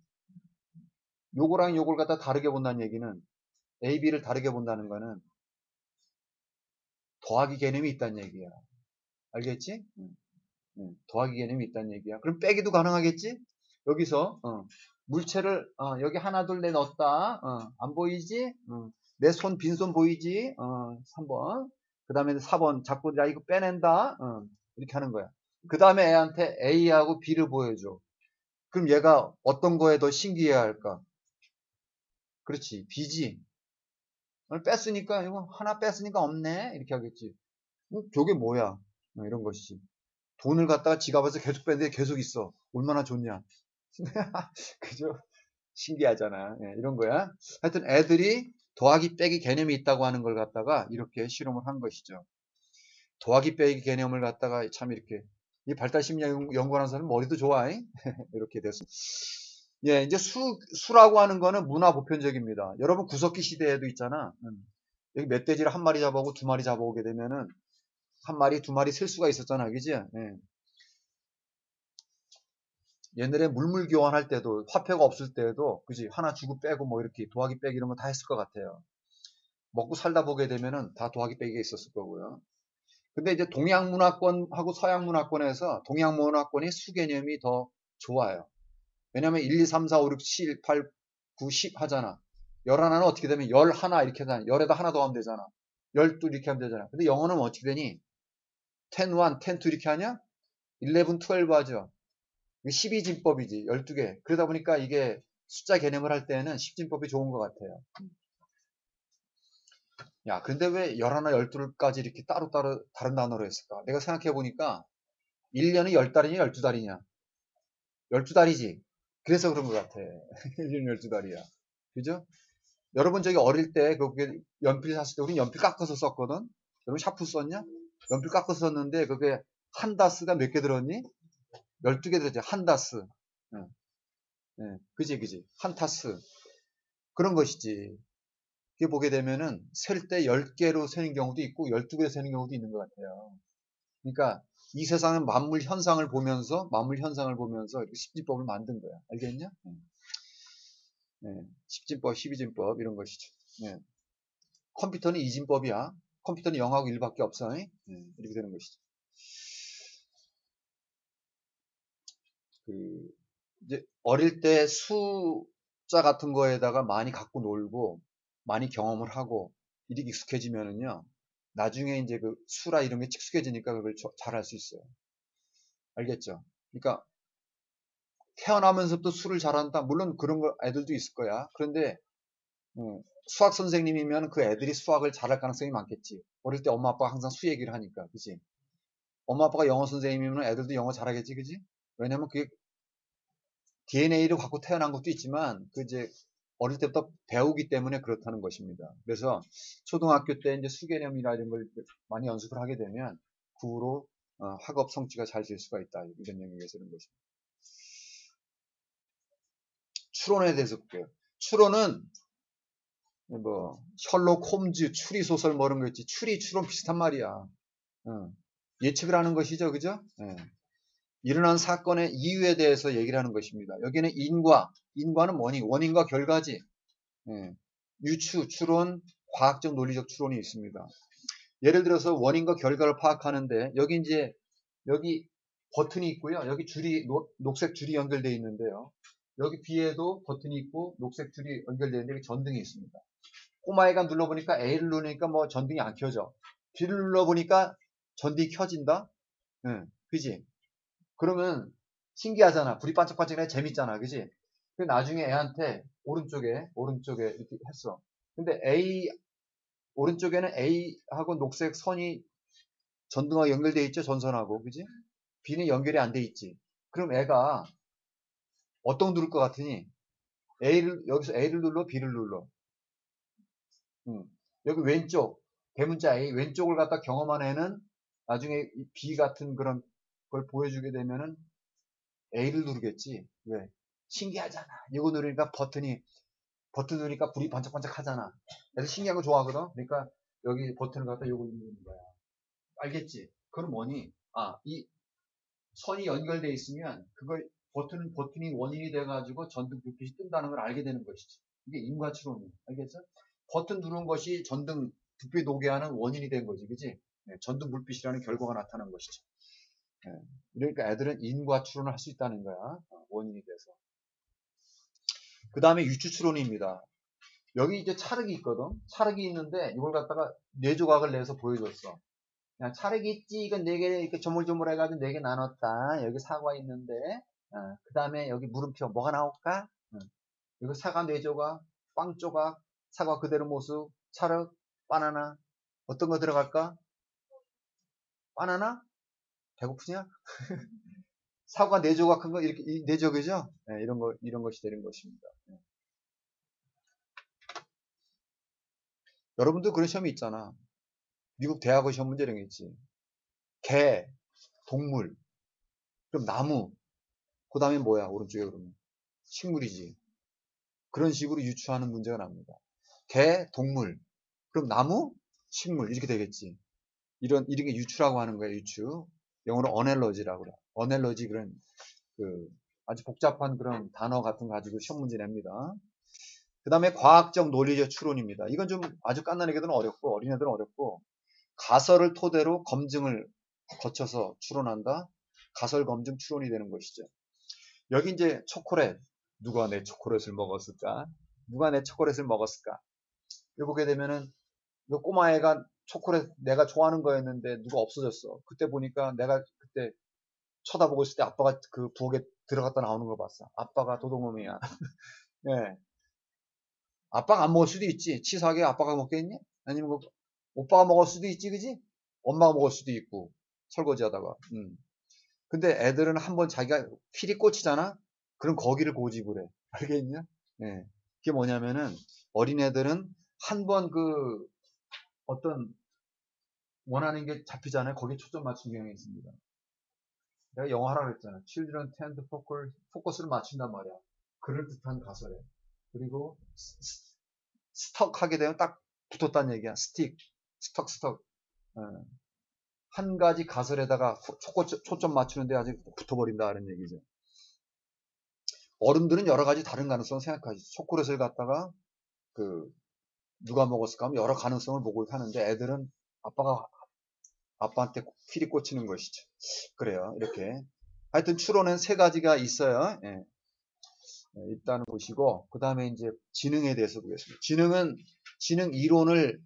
요거랑 요걸 갖다 다르게 본다는 얘기는 A, B를 다르게 본다는 거는 더하기 개념이 있다는 얘기야. 알겠지? 더하기 개념이 있다는 얘기야. 그럼 빼기도 가능하겠지? 여기서 물체를 여기 하나 둘 넷 넣었다. 안 보이지? 내 손 빈손 보이지? 3번. 그 다음에 4번 자꾸 야 이거 빼낸다. 이렇게 하는 거야. 그 다음에 애한테 A하고 B를 보여줘. 그럼 얘가 어떤 거에 더 신기해 할까? 그렇지. B지. 뺐으니까 이거 하나 뺐으니까 없네. 이렇게 하겠지. 저게 뭐야? 이런 것이지. 돈을 갖다가 지갑에서 계속 뺐는데 계속 있어. 얼마나 좋냐. 그죠? 신기하잖아. 이런 거야. 하여튼 애들이 더하기 빼기 개념이 있다고 하는 걸 갖다가 이렇게 실험을 한 것이죠. 더하기 빼기 개념을 갖다가 참 이렇게 이 발달심리학 연구하는 사람은 머리도 좋아. 이렇게 돼서. 예, 이제 수라고 하는 거는 문화 보편적입니다. 여러분 구석기 시대에도 있잖아. 여기 멧돼지를 한 마리 잡아오고 두 마리 잡아오게 되면은 한 마리 두 마리 셀 수가 있었잖아. 그지? 옛날에 물물 교환할 때도 화폐가 없을 때에도 그지 하나 주고 빼고 뭐 이렇게 더하기 빼기 이런 거 다 했을 것 같아요. 먹고 살다 보게 되면은 다 더하기 빼기가 있었을 거고요. 근데 이제 동양 문화권하고 서양 문화권에서 동양 문화권이 수 개념이 더 좋아요. 왜냐면 1, 2, 3, 4, 5, 6, 7, 8, 9, 10 하잖아. 11은 어떻게 되면 11 이렇게 하잖아. 10에다 하나 더 하면 되잖아. 12 이렇게 하면 되잖아. 근데 영어는 어떻게 되니? 10, 1, 10, 2 이렇게 하냐? 11, 12 하죠. 12진법이지. 12개. 그러다 보니까 이게 숫자 개념을 할 때는 10진법이 좋은 것 같아요. 야, 근데 왜 11, 12까지 이렇게 따로따로 다른 단어로 했을까? 내가 생각해 보니까 1년이 10달이냐, 12달이냐? 12달이지. 그래서 그런 것 같아. 1년 12달이야. 그죠? 여러분 저기 어릴 때 그게 연필 샀을 때 우린 연필 깎아서 썼거든? 여러분 샤프 썼냐? 연필 깎아서 썼는데 그게 한 다스가 몇 개 들었니? 12개 들었지. 한 다스. 응. 그지. 한 타스. 그런 것이지. 이게 보게 되면은 셀 때 10개로 세는 경우도 있고 12개로 세는 경우도 있는 것 같아요. 그러니까 이 세상은 만물 현상을 보면서 십진법을 만든 거야. 알겠냐? 10진법, 12진법 이런 것이죠. 컴퓨터는 2진법이야. 컴퓨터는 0하고 1밖에 없어. 이렇게 되는 것이죠. 이제 어릴 때 숫자 같은 거에다가 많이 갖고 놀고 많이 경험을 하고 이렇게 익숙해지면은요. 나중에 이제 그 수라 이런 게 익숙해지니까 그걸 잘 할 수 있어요. 알겠죠? 그러니까 태어나면서부터 수를 잘한다. 물론 그런 거 애들도 있을 거야. 그런데 수학 선생님이면 그 애들이 수학을 잘할 가능성이 많겠지. 어릴 때 엄마 아빠가 항상 수 얘기를 하니까, 그지? 엄마 아빠가 영어 선생님이면 애들도 영어 잘하겠지, 그지? 왜냐면 그게 DNA를 갖고 태어난 것도 있지만 그 이제 어릴 때부터 배우기 때문에 그렇다는 것입니다. 그래서 초등학교 때 이제 수개념이나 이런 걸 많이 연습을 하게 되면 그 후로 학업 성취가 잘 될 수가 있다. 이런 영역에서 이런 것입니다. 추론에 대해서 볼게요. 추론은 뭐 셜록 홈즈 추리 소설 뭐 이런 거 있지. 추론 비슷한 말이야. 예측을 하는 것이죠, 그죠? 예. 일어난 사건의 이유에 대해서 얘기를 하는 것입니다. 여기는 인과는 뭐니? 원인과 결과지. 예. 유추, 추론, 과학적 논리적 추론이 있습니다. 예를 들어서 원인과 결과를 파악하는데 여기 버튼이 있고요. 여기 녹색 줄이 연결되어 있는데요. 여기 뒤에도 버튼이 있고 녹색 줄이 연결되어 있는데 여기 전등이 있습니다. 꼬마애가 눌러보니까 A를 누르니까 뭐 전등이 안 켜져. B를 눌러보니까 전등이 켜진다. 그지? 그러면 신기하잖아. 불이 반짝반짝해 재밌잖아. 그지? 나중에 애한테 오른쪽에 이렇게 했어. 근데 오른쪽에는 A하고 녹색 선이 전등하고 연결되어 있죠. 전선하고. 그지? B는 연결이 안 돼 있지. 그럼 애가 어떤 누를 것 같으니? 여기서 A를 눌러, B를 눌러. 여기 왼쪽, 대문자 A, 왼쪽을 갖다 경험한 애는 나중에 B 같은 그런 걸 보여주게 되면은 A를 누르겠지. 왜? 신기하잖아. 이거 누르니까 버튼 누르니까 불이 반짝반짝 하잖아. 그래서 신기한 거 좋아하거든. 그러니까 여기 버튼을 갖다 요거 누르는 거야. 알겠지? 그건 뭐니? 이 선이 연결되어 있으면 버튼이 원인이 돼가지고 전등 불빛이 뜬다는 걸 알게 되는 것이지. 이게 인과추론이야. 알겠어? 버튼 누른 것이 전등 불빛 오게 하는 원인이 된 거지. 그지? 전등 불빛이라는 결과가 나타난 것이죠. 그러니까 애들은 인과추론을 할 수 있다는 거야. 원인이 돼서. 그 다음에 유추추론입니다. 여기 이제 찰흙이 있거든. 찰흙이 있는데 이걸 갖다가 4조각을 내서 보여줬어. 그냥 찰흙이 있지. 이건 4개 이렇게 조물조물 해가지고 4개 나눴다. 여기 사과 있는데 그 다음에 여기 물음표 뭐가 나올까? 이거 사과 4조각, 빵 조각, 사과 그대로 모습, 찰흙, 바나나. 어떤 거 들어갈까? 바나나? 배고프냐? 사과 4조각 한 거 이렇게 4조각이죠? 이런 것이 되는 것입니다. 여러분도 그런 시험이 있잖아. 미국 대학원 시험 문제 이런 게 있지. 개, 동물, 그럼 나무, 그 다음에 뭐야? 오른쪽에 그러면 식물이지. 그런 식으로 유추하는 문제가 납니다. 개, 동물, 그럼 나무, 식물 이렇게 되겠지. 이런 게 유추라고 하는 거야. 유추. 영어로 어넬러지라고 그래. 어넬러지 그런 아주 복잡한 그런 단어 같은 거 가지고 시험 문제 냅니다. 그 다음에 과학적 논리적 추론입니다. 이건 좀 아주 깐난 애들은 어렵고 어린애들은 어렵고 가설을 토대로 검증을 거쳐서 추론한다. 가설 검증 추론이 되는 것이죠. 여기 이제 초콜릿. 누가 내 초콜릿을 먹었을까? 누가 내 초콜릿을 먹었을까? 이거 보게 되면은 이 꼬마애가 초콜릿 내가 좋아하는 거였는데 누가 없어졌어. 그때 보니까 내가 그때 쳐다보고 있을 때 아빠가 그 부엌에 들어갔다 나오는 걸 봤어. 아빠가 도둑놈이야. 네. 아빠가 안 먹을 수도 있지. 치사하게 아빠가 먹겠니? 아니면 오빠가 먹을 수도 있지, 그지? 엄마가 먹을 수도 있고 설거지 하다가. 근데 애들은 한번 자기가 필이 꽂히잖아? 그럼 거기를 고집을 해. 알겠냐? 네. 그게 뭐냐면은 어린애들은 한번 어떤 원하는 게 잡히잖아요. 거기에 초점 맞춘 경향이 있습니다. 내가 영어 하라고 했잖아. Children tend to focus를 맞춘단 말이야. 그럴듯한 가설에. 그리고 스톡 하게 되면 딱 붙었다는 얘기야. 스틱, 스톡. 한 가지 가설에다가 초점 맞추는데 아주 붙어버린다는 얘기죠. 어른들은 여러 가지 다른 가능성을 생각하지. 초콜릿을 갖다가 누가 먹었을까 하면 여러 가능성을 보고 하는데 애들은 아빠한테 필이 꽂히는 것이죠. 그래요. 이렇게. 하여튼 추론은 3가지가 있어요. 예. 일단은 보시고 그 다음에 이제 지능에 대해서 보겠습니다. 지능 이론을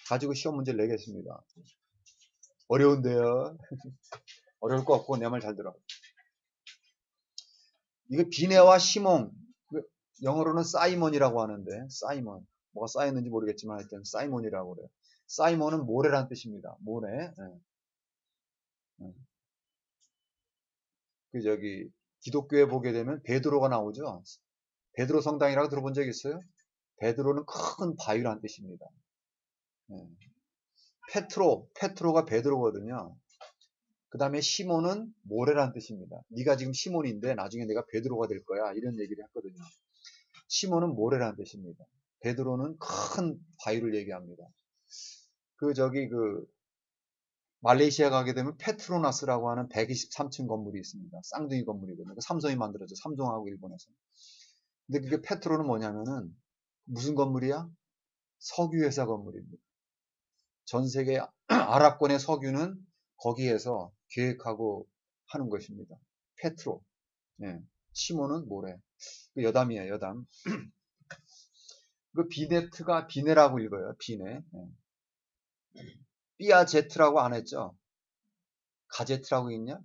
가지고 시험 문제를 내겠습니다. 어려운데요. 어려울 거 없고 내 말 잘 들어. 이게 비내와 시몽, 영어로는 사이먼이라고 하는데 사이먼, 뭐가 쌓였는지 모르겠지만 하여튼 사이먼이라고 그래요. 사이먼은 모래란 뜻입니다. 모래. 기독교에 보게 되면 베드로가 나오죠. 베드로 성당이라고 들어본 적 있어요? 베드로는 큰 바위란 뜻입니다. 페트로가 베드로거든요. 그 다음에 시몬은 모래란 뜻입니다. 네가 지금 시몬인데 나중에 내가 베드로가 될 거야. 이런 얘기를 했거든요. 시몬은 모래란 뜻입니다. 베드로는 큰 바위를 얘기합니다. 말레이시아 가게 되면 페트로나스라고 하는 123층 건물이 있습니다. 쌍둥이 건물이거든요. 삼성이 만들어져. 삼성하고 일본에서. 근데 그게 페트로는 뭐냐면은 무슨 건물이야? 석유회사 건물입니다. 전 세계 아랍권의 석유는 거기에서 계획하고 하는 것입니다. 페트로. 예. 시몬은 모래. 그 여담이에요, 여담. 그 비네트가 비네라고 읽어요. 비네. 예. 삐아제트라고 안 했죠? 가제트라고 읽냐?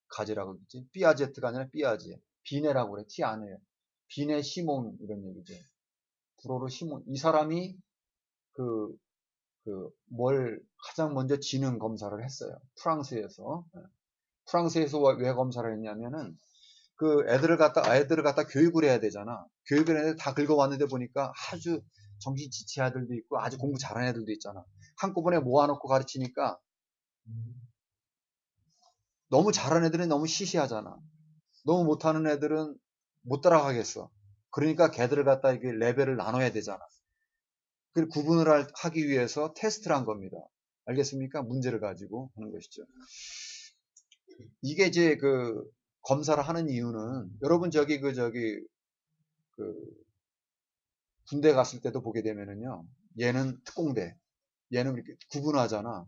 가제라고 읽지. 삐아제트가 아니라 삐아제. 비네라고 그래. 티 안 해요. 비네 시몬 이런 얘기죠. 불어로 시몬. 이 사람이 뭘 가장 먼저 지능 검사를 했어요. 프랑스에서. 프랑스에서 왜 검사를 했냐면은 애들을 갖다 교육을 해야 되잖아. 교육을 해야 다 긁어왔는데 보니까 아주 정신 지체 아들도 있고 아주 공부 잘하는 애들도 있잖아. 한꺼번에 모아놓고 가르치니까 너무 잘하는 애들은 너무 시시하잖아. 너무 못하는 애들은 못 따라가겠어. 그러니까 걔들을 갖다 이게 레벨을 나눠야 되잖아. 그걸 구분을 하기 위해서 테스트를 한 겁니다. 알겠습니까? 문제를 가지고 하는 것이죠. 이게 이제 검사를 하는 이유는 여러분 군대 갔을 때도 보게 되면은요. 얘는 특공대, 얘는 이렇게 구분하잖아.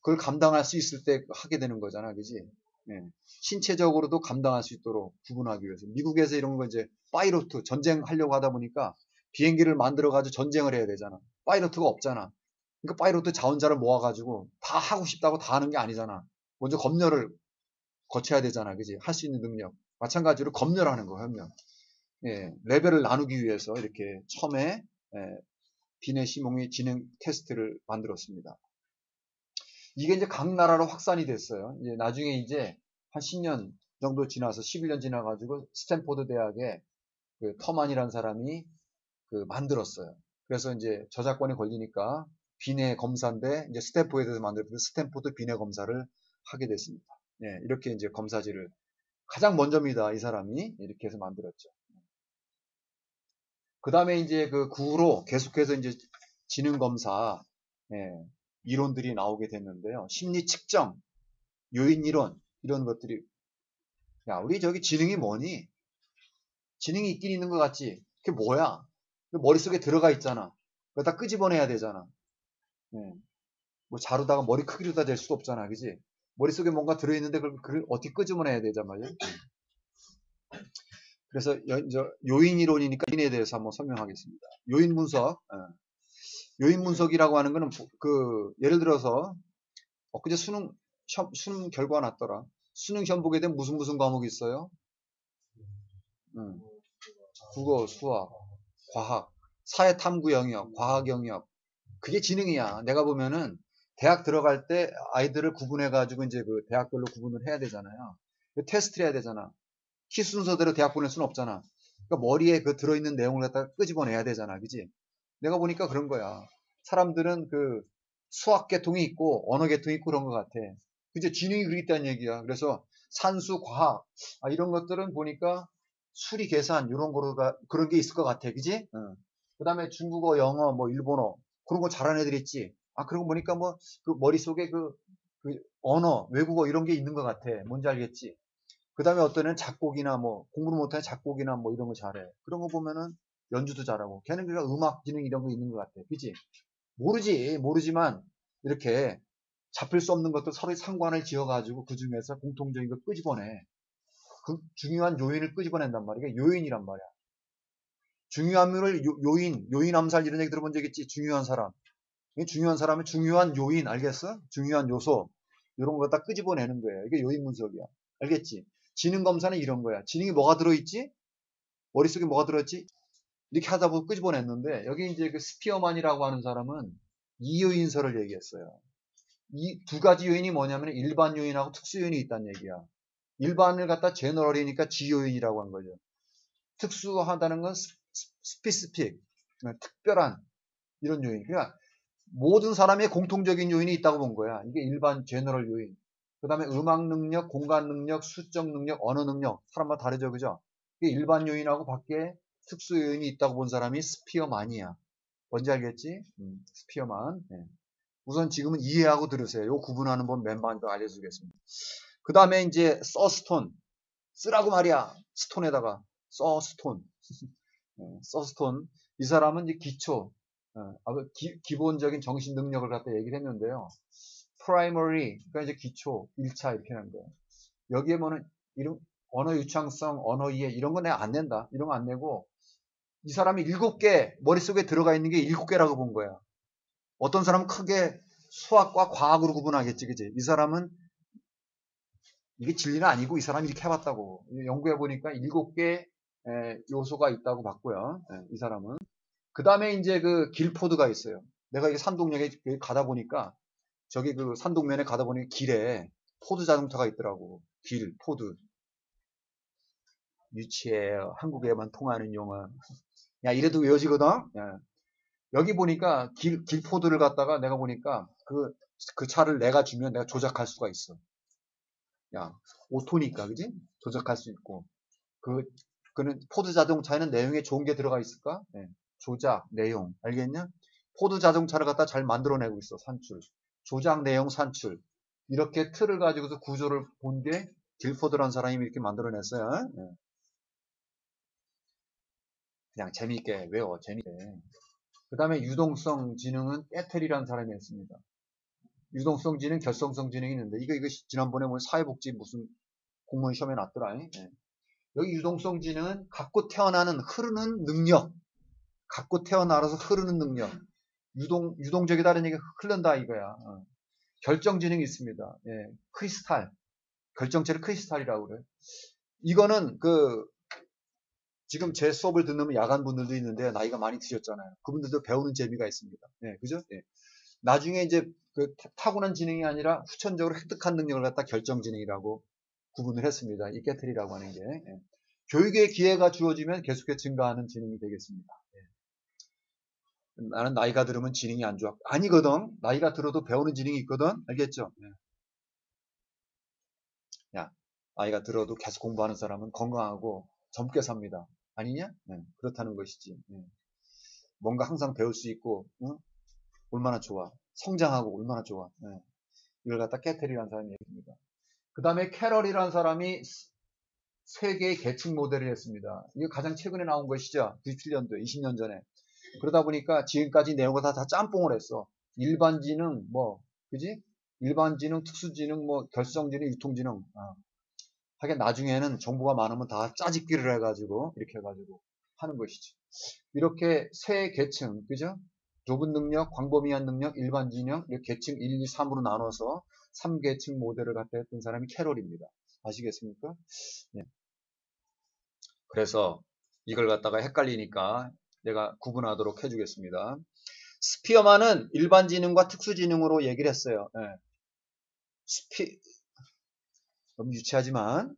그걸 감당할 수 있을 때 하게 되는 거잖아, 그지? 예. 신체적으로도 감당할 수 있도록 구분하기 위해서. 미국에서 이런 거 이제 파이로트 전쟁하려고 하다 보니까 비행기를 만들어가지고 전쟁을 해야 되잖아. 파이로트가 없잖아. 그러니까 파이로트 자원자를 모아가지고 다 하고 싶다고 다 하는 게 아니잖아. 먼저 검열을 거쳐야 되잖아, 그지? 할 수 있는 능력. 마찬가지로 검열하는 거, 협력. 예, 레벨을 나누기 위해서 이렇게 처음에 비네 시몬이 지능 테스트를 만들었습니다. 이게 이제 각 나라로 확산이 됐어요. 이제 나중에 이제 한 10년 정도 지나서 11년 지나가지고 스탠포드 대학에 터만이라는 사람이 만들었어요. 그래서 이제 저작권이 걸리니까 비내 검사인데 이제 스탠포드에서 만들었는데 스탠포드 비내 검사를 하게 됐습니다. 예, 이렇게 이제 검사지를 가장 먼저입니다. 이 사람이 이렇게 해서 만들었죠. 그 다음에 이제 그 후로 계속해서 이제 지능 검사 이론들이 나오게 됐는데요. 심리 측정, 요인 이론 이런 것들이 야 우리 저기 지능이 뭐니? 지능이 있긴 있는 것 같지? 그게 뭐야? 머릿속에 들어가 있잖아. 그거 다 끄집어내야 되잖아. 뭐 자루다가 머리 크기로 다 될 수도 없잖아, 그지? 머릿속에 뭔가 들어있는데 그걸 어떻게 끄집어내야 되단 말이야? 그래서 요인 이론이니까 요인에 대해서 한번 설명하겠습니다. 요인 분석. 요인 분석이라고 하는 거는 예를 들어서 엊그제 수능 결과 났더라. 수능 시험 보게 되면 무슨 과목이 있어요? 국어, 수학, 과학, 사회 탐구 영역, 과학 영역. 그게 지능이야. 내가 보면은 대학 들어갈 때 아이들을 구분해 가지고 이제 대학별로 구분을 해야 되잖아요. 테스트를 해야 되잖아. 키 순서대로 대학 보낼 수는 없잖아. 그러니까 머리에 들어있는 내용을 갖다가 끄집어내야 되잖아. 그지? 내가 보니까 그런 거야. 사람들은 수학 계통이 있고 언어 계통이 있고 그런 것 같아. 이제 지능이 그렇게 있다는 얘기야. 그래서 산수, 과학 이런 것들은 보니까 수리, 계산 이런 거가 그런 게 있을 것 같아. 그지? 그 다음에 중국어, 영어, 뭐 일본어 그런 거 잘하는 애들 있지. 그런 거 보니까 뭐 머릿속에 언어, 외국어 이런 게 있는 것 같아. 뭔지 알겠지? 그 다음에 어떤 애는 작곡이나 뭐 공부를 못하는 작곡이나 뭐 이런 거 잘해. 그런 거 보면은 연주도 잘하고 걔는 그냥 음악 지능 이런 거 있는 것 같아. 그지? 모르지만 이렇게 잡힐 수 없는 것도 서로 상관을 지어가지고 그 중에서 공통적인 걸 끄집어내. 그 중요한 요인을 끄집어낸단 말이야. 요인이란 말이야. 중요한 요인 암살 이런 얘기 들어본 적 있지? 중요한 사람. 중요한 사람은 중요한 요인 알겠어? 중요한 요소 이런 거 다 끄집어내는 거예요. 이게 요인 분석이야. 알겠지? 지능 검사는 이런 거야. 지능이 뭐가 들어있지? 머릿속에 뭐가 들어있지? 이렇게 하다 보고 끄집어냈는데 여기 이제 스피어만이라고 하는 사람은 이요인설을 얘기했어요. 이 두 가지 요인이 뭐냐면 일반 요인하고 특수 요인이 있다는 얘기야. 일반을 갖다 제너럴이니까 지요인이라고 한 거죠. 특수하다는 건 스피스픽, 특별한 이런 요인. 그러니까 모든 사람의 공통적인 요인이 있다고 본 거야. 이게 일반 제너럴 요인. 그 다음에 음악 능력, 공간 능력, 수적 능력, 언어 능력. 사람마다 다르죠. 그죠? 일반 요인하고 밖에 특수 요인이 있다고 본 사람이 스피어만이야. 뭔지 알겠지? 스피어만. 네. 우선 지금은 이해하고 들으세요. 요 구분하는 법 맨만 더 알려주겠습니다. 그 다음에 이제 서스톤. 쓰라고 말이야. 스톤에다가. 서스톤. 서스톤. 이 사람은 이제 기초. 기본적인 정신 능력을 갖다 얘기를 했는데요. primary, 그러니까 이제 기초, 1차 이렇게 하는 거예요. 여기에 뭐는 이런 언어 유창성, 언어 이해 이런 거 내가 안 낸다. 이런 거 안 내고 이 사람이 7개 머릿속에 들어가 있는 게 7개라고 본 거야. 어떤 사람은 크게 수학과 과학으로 구분하겠지, 그지? 이 사람은 이게 진리는 아니고 이 사람이 이렇게 해봤다고. 연구해 보니까 7개 요소가 있다고 봤고요. 이 사람은. 그 다음에 이제 그 길포드가 있어요. 내가 이게 산동역에 가다 보니까 저기 그 산동면에 가다 보니 길에 포드 자동차가 있더라고. 길, 포드. 유치해요. 한국에만 통하는 용어. 야, 이래도 외워지거든? 야. 여기 보니까 길포드를 갖다가 내가 보니까 그 차를 내가 주면 내가 조작할 수가 있어. 야, 오토니까, 그지? 조작할 수 있고. 그는 포드 자동차에는 내용에 좋은 게 들어가 있을까? 네. 조작, 내용. 알겠냐? 포드 자동차를 갖다 잘 만들어내고 있어. 산출. 조작, 내용, 산출. 이렇게 틀을 가지고서 구조를 본 게 길포드라는 사람이 이렇게 만들어냈어요. 네. 그냥 재미있게 외워. 재미있게. 그 다음에 유동성 지능은 깨텔이라는 사람이 했습니다. 유동성 지능, 결성성 지능이 있는데 이거 지난번에 뭐 사회복지 무슨 공무원 시험에 났더라. 네. 여기 유동성 지능은 갖고 태어나는 흐르는 능력. 갖고 태어나서 흐르는 능력. 유동적이다는 얘기가 흐른다 이거야. 결정 지능이 있습니다. 예, 크리스탈. 결정체를 크리스탈이라고 그래요. 이거는 지금 제 수업을 듣는 야간 분들도 있는데 나이가 많이 드셨잖아요. 그분들도 배우는 재미가 있습니다. 예, 그죠? 예. 나중에 이제 타고난 지능이 아니라 후천적으로 획득한 능력을 갖다 결정 지능이라고 구분을 했습니다. 이 깨틀이라고 하는 게. 예. 교육의 기회가 주어지면 계속해서 증가하는 지능이 되겠습니다. 예. 나는 나이가 들으면 지능이 안 좋아. 아니거든. 나이가 들어도 배우는 지능이 있거든. 알겠죠? 예. 야, 나이가 들어도 계속 공부하는 사람은 건강하고 젊게 삽니다. 아니냐? 네, 그렇다는 것이지. 네. 뭔가 항상 배울 수 있고, 응? 얼마나 좋아. 성장하고 얼마나 좋아. 네. 이걸 갖다 깨텔이라는 사람이 얘기합니다. 그 다음에 캐럴이라는 사람이 세 개의 계층 모델을 했습니다. 이게 가장 최근에 나온 것이죠. 97년도에, 20년 전에. 그러다 보니까 지금까지 내용을 다 짬뽕을 했어. 일반지능, 그지? 일반지능, 특수지능, 결성지능, 유통지능. 하긴 나중에는 정보가 많으면 다 짜집기를 해가지고 이렇게 해가지고 하는 것이죠. 이렇게 세 계층, 그죠? 좁은 능력, 광범위한 능력, 일반 지능, 이렇게 계층 1, 2, 3으로 나눠서 3계층 모델을 갖다 했던 사람이 캐럴입니다. 아시겠습니까? 네. 그래서 이걸 갖다가 헷갈리니까 내가 구분하도록 해주겠습니다. 스피어만은 일반 지능과 특수 지능으로 얘기를 했어요. 네. 너무 유치하지만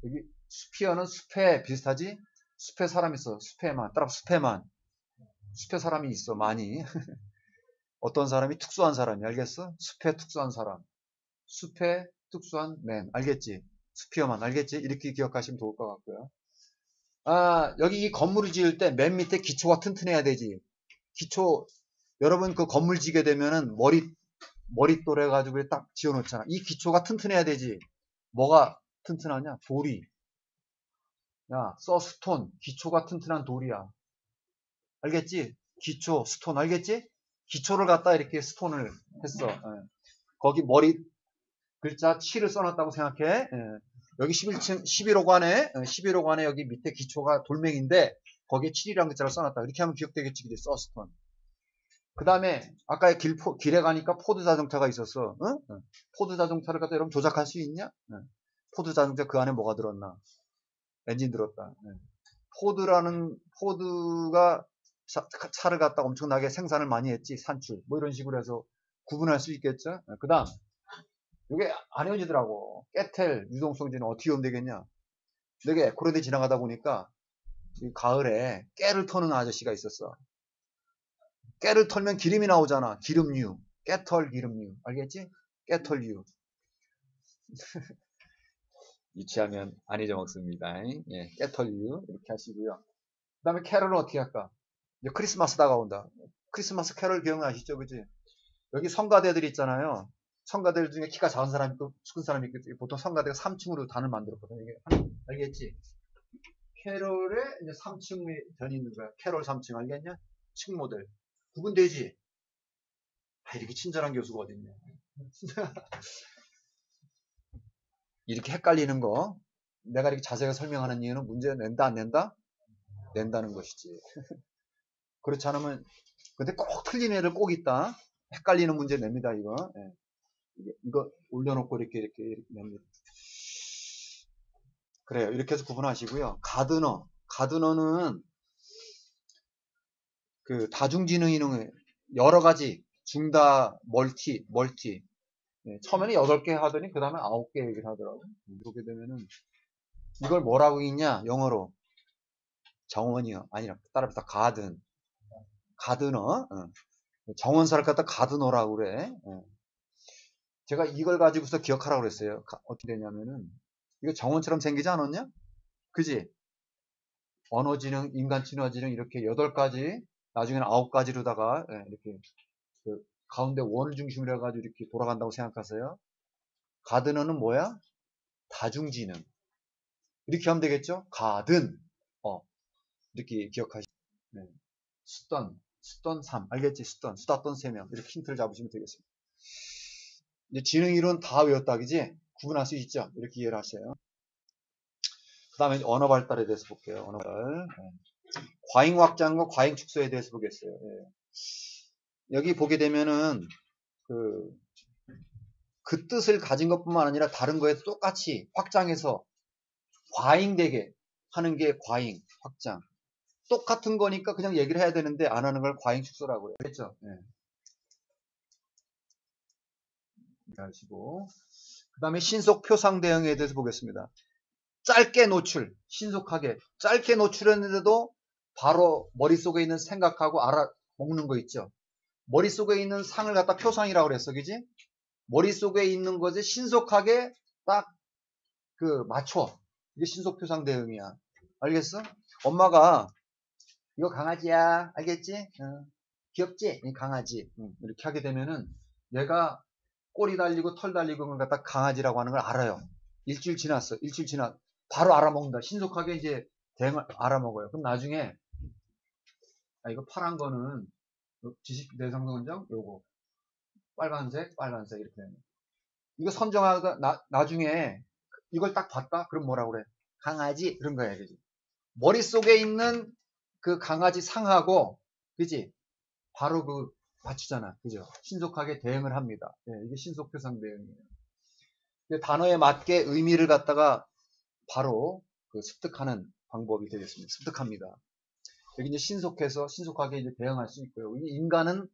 여기 스피어는 숲에 비슷하지? 숲에 사람이 있어. 숲에만. 따라 숲에만. 숲에 사람이 있어. 많이. 어떤 사람이 특수한 사람이. 알겠어? 숲에 특수한 사람. 숲에 특수한 맨. 알겠지? 스피어만. 알겠지? 이렇게 기억하시면 좋을 것 같고요. 여기 이 건물을 지을 때 맨 밑에 기초가 튼튼해야 되지. 기초, 여러분 그 건물 지게 되면은 머릿돌 해가지고 딱 지어놓잖아. 이 기초가 튼튼해야 되지. 뭐가 튼튼하냐? 돌이. 야, 스톤. 기초가 튼튼한 돌이야. 알겠지? 기초, 스톤. 알겠지? 기초를 갖다 이렇게 스톤을 했어. 거기 머리 글자 7을 써놨다고 생각해. 여기 11호관에, 11호관에 여기 밑에 기초가 돌멩인데 거기에 7이라는 글자를 써놨다. 이렇게 하면 기억되겠지. 그지? 스톤. 그 다음에 아까 길에 가니까 포드 자동차가 있었어. 포드 자동차를 갖다 여러분 조작할 수 있냐? 포드 자동차 그 안에 뭐가 들었나? 엔진 들었다. 포드가 차를 갖다 엄청나게 생산을 많이 했지. 산출. 이런 식으로 해서 구분할 수 있겠죠. 그 다음 이게 안 헤어지더라고. 깨텔, 유동성지는 어떻게 하면 되겠냐. 내가 에코레드 지나가다 보니까 가을에 깨를 터는 아저씨가 있었어. 깨를 털면 기름이 나오잖아. 기름류. 깨털 기름류. 알겠지? 깨털류. 유치하면 안 잊어먹습니다. 예, 깨털류 이렇게 하시고요. 그 다음에 캐럴은 어떻게 할까? 이제 크리스마스 다가온다. 크리스마스 캐럴 기억나시죠? 그지? 여기 성가대들 있잖아요. 성가대들 중에 키가 작은 사람이 있고 큰 사람이 있고 보통 성가대가 3층으로 단을 만들었거든요. 이게 알겠지? 캐럴에 이제 3층이 변이 있는 거야. 캐럴 3층 알겠냐? 층 모델. 구분되지? 아, 이렇게 친절한 교수가 어딨냐. 이렇게 헷갈리는 거. 내가 이렇게 자세하게 설명하는 이유는 문제 낸다 안 낸다? 낸다는 것이지. 그렇지 않으면 근데 꼭 틀린 애를 꼭 있다. 헷갈리는 문제 냅니다 이거. 예. 이거 올려놓고 이렇게 냅니다. 그래요. 이렇게 해서 구분하시고요. 가드너는 그 다중지능이능의 여러 가지 중다 멀티 네, 처음에는 8개 하더니 그 다음에 9개 얘기를 하더라고요. 그렇게 되면은 이걸 뭐라고 읽냐 영어로 정원이요 아니라 따라붙어 가드너 정원사를 갖다 가드너라고 그래. 제가 이걸 가지고서 기억하라고 그랬어요. 어떻게 되냐면은 이거 정원처럼 생기지 않았냐? 그지? 언어지능, 인간친화지능 이렇게 8가지 나중에는 9가지로다가 이렇게 그 가운데 원을 중심으로 해가지고 이렇게 돌아간다고 생각하세요. 가드너는 뭐야? 다중지능. 이렇게 하면 되겠죠? 가든 이렇게 기억하시죠. 네. 수던 3 알겠지? 수다던 3명 이렇게 힌트를 잡으시면 되겠습니다. 이제 지능 이론 다 외웠다 그지? 구분할 수 있죠? 이렇게 이해를 하세요. 그 다음에 언어 발달에 대해서 볼게요. 언어 발달. 과잉 확장과 과잉 축소에 대해서 보겠어요. 여기 보게 되면은 그 뜻을 가진 것뿐만 아니라 다른 거에 똑같이 확장해서 과잉되게 하는 게 과잉 확장. 똑같은 거니까 그냥 얘기를 해야 되는데 안 하는 걸 과잉 축소라고 해요. 그랬죠? 하시고 그 다음에 신속 표상 대응에 대해서 보겠습니다. 짧게 노출, 신속하게 짧게 노출했는데도 바로 머릿속에 있는 생각하고 알아먹는 거 있죠. 머릿속에 있는 상을 갖다 표상이라고 그랬어. 그지? 머릿속에 있는 것에 신속하게 딱 맞춰. 이게 신속 표상 대응이야. 알겠어? 엄마가 이거 강아지야. 알겠지? 귀엽지? 이 강아지. 이렇게 하게 되면은 얘가 꼬리 달리고 털 달리고 그걸 갖다 강아지라고 하는 걸 알아요. 일주일 지났어. 바로 알아먹는다. 신속하게 이제 대응을 알아먹어요. 그럼 나중에 이거 파란 거는 지식 대상성원장 요거 빨간색 이렇게 되는 이거 선정하다 나중에 이걸 딱 봤다? 그럼 뭐라고 그래? 강아지 그런 거야. 그지? 머릿속에 있는 그 강아지 상하고 그지? 바로 맞추잖아. 그죠? 신속하게 대응을 합니다. 이게 신속 표상 대응이에요. 단어에 맞게 의미를 갖다가 바로 습득하는 방법이 되겠습니다. 습득합니다. 여기 이제 신속하게 이제 대응할 수 있고요. 인간은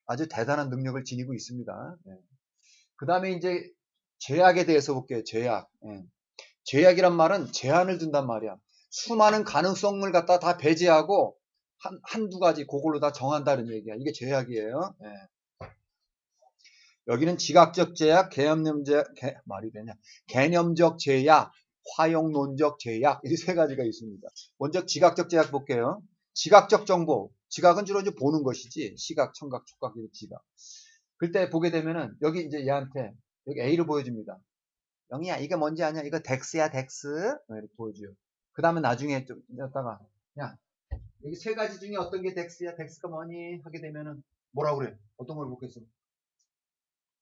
아주 대단한 능력을 지니고 있습니다. 그 다음에 이제 제약에 대해서 볼게요. 제약. 제약이란 말은 제한을 둔단 말이야. 수많은 가능성을 갖다 다 배제하고 한두 가지 그걸로 다 정한다는 얘기야. 이게 제약이에요. 여기는 지각적 제약, 개념적 제약, 화용론적 제약 이 3가지가 있습니다. 먼저 지각적 제약 볼게요. 지각적 정보. 지각은 주로 이제 보는 것이지. 시각, 청각, 촉각, 지각. 그때 보게 되면은 여기 이제 얘한테 여기 A를 보여줍니다. 영희야 이게 뭔지 아냐? 이거 덱스야 덱스. 이렇게 보여줘요. 그 다음에 나중에 좀 여기다가 야 여기 3가지 중에 어떤 게 덱스야? 덱스가 뭐니? 하게 되면은 뭐라고 그래? 어떤 걸 보겠어?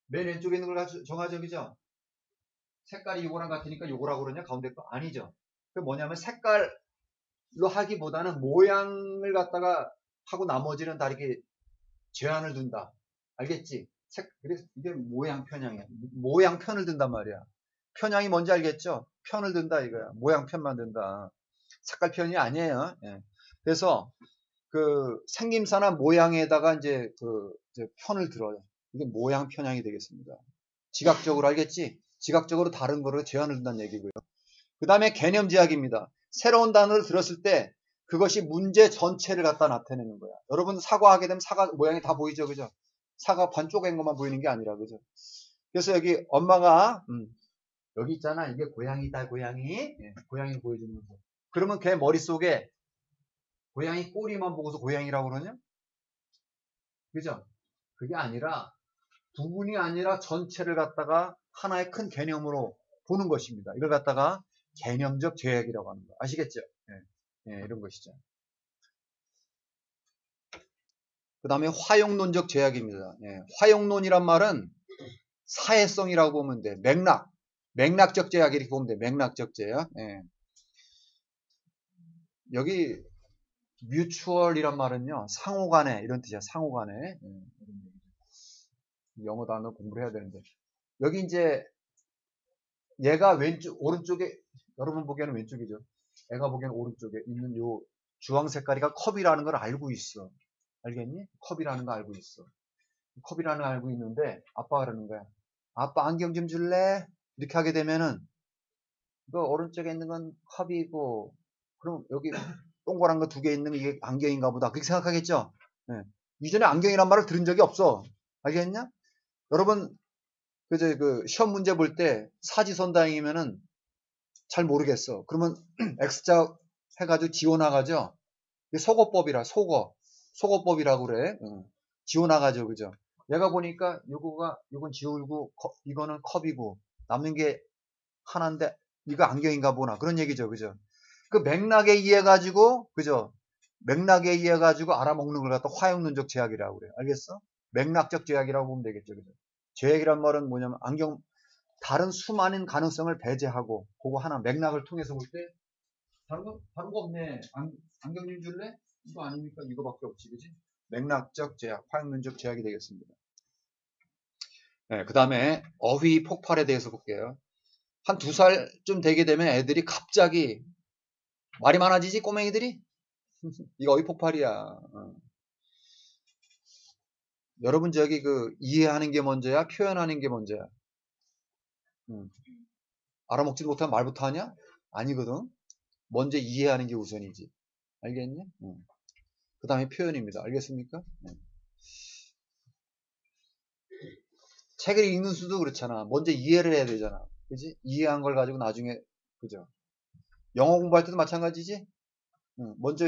맨 왼쪽에 있는 걸 정하죠. 그죠? 색깔이 요거랑 같으니까 요거라고 그러냐? 가운데 거? 아니죠. 그 뭐냐면 색깔로 하기보다는 모양을 갖다가 하고 나머지는 다 이렇게 제한을 둔다. 알겠지? 그래서 이게 모양 편향이야. 모양 편을 든단 말이야. 편향이 뭔지 알겠죠? 편을 든다 이거야. 모양 편만 든다. 색깔 편이 아니에요. 그래서 생김새나 모양에다가 이제 편을 들어요. 이게 모양 편향이 되겠습니다. 지각적으로 알겠지? 지각적으로 다른 거를 제한을 둔다는 얘기고요. 그 다음에 개념 제약입니다. 새로운 단어를 들었을 때 그것이 문제 전체를 갖다 나타내는 거야. 여러분 사과하게 되면 사과 모양이 다 보이죠, 그죠? 사과 반 쪼갠 것만 보이는 게 아니라, 그죠? 그래서 여기 엄마가 여기 있잖아. 이게 고양이다, 고양이. 예, 고양이를 보여주는 거죠. 그러면 걔 머릿속에 고양이 꼬리만 보고서 고양이라고 그러냐? 그죠? 그게 아니라 부분이 아니라 전체를 갖다가 하나의 큰 개념으로 보는 것입니다. 이걸 갖다가 개념적 제약이라고 합니다. 아시겠죠? 예, 예, 이런 것이죠. 그 다음에 화용론적 제약입니다. 예, 화용론이란 말은 사회성이라고 보면 돼. 맥락적 제약 이렇게 보면 돼. 맥락적 제약. 예. 여기 뮤추얼이란 말은요. 상호간에 이런 뜻이야. 상호간에. 예, 영어 단어 공부를 해야 되는데. 여기 이제 얘가 왼쪽 오른쪽에 여러분 보기에는 왼쪽이죠. 애가 보기에는 오른쪽에 있는 요 주황 색깔이가 컵이라는 걸 알고 있어. 알겠니? 컵이라는 거 알고 있어. 컵이라는 거 알고 있는데 아빠가 그러는 거야. 아빠 안경 좀 줄래? 이렇게 하게 되면은 그 오른쪽에 있는 건 컵이고 그럼 여기 동그란 거 2개 있는 게 이게 안경인가 보다. 그렇게 생각하겠죠? 네. 이전에 안경이란 말을 들은 적이 없어. 알겠냐? 여러분 그 시험 문제 볼 때 사지선다형이면은 잘 모르겠어. 그러면 X자 해가지고 지워나가죠. 속어법이라 속어법이라고 그래. 지워나가죠, 그죠? 얘가 보니까 요건 지울고 이거는 컵이고 남는 게 하나인데 이거 안경인가 보나 그런 얘기죠, 그죠? 그 맥락에 의해 가지고 그죠? 맥락에 의해 가지고 알아먹는 걸 갖다 화용론적 제약이라고 그래요. 알겠어? 맥락적 제약이라고 보면 되겠죠, 그죠? 제약이란 말은 뭐냐면 다른 수많은 가능성을 배제하고 그거 하나 맥락을 통해서 볼 때 다른 거 없네. 안경 좀 줄래? 이거 아닙니까? 이거밖에 없지, 그지? 맥락적 제약, 화용론적 제약이 되겠습니다. 네, 그 다음에 어휘 폭발에 대해서 볼게요. 한 2살쯤 되게 되면 애들이 갑자기 말이 많아지지, 꼬맹이들이? 이거 어휘 폭발이야. 여러분 저기 이해하는 게 먼저야? 표현하는 게 먼저야? 알아먹지도 못하면 말부터 하냐? 아니거든. 먼저 이해하는 게 우선이지. 알겠냐? 그 다음에 표현입니다. 알겠습니까? 책을 읽는 수도 그렇잖아. 먼저 이해를 해야 되잖아. 그지? 이해한 걸 가지고 나중에, 그죠? 영어 공부할 때도 마찬가지지? 먼저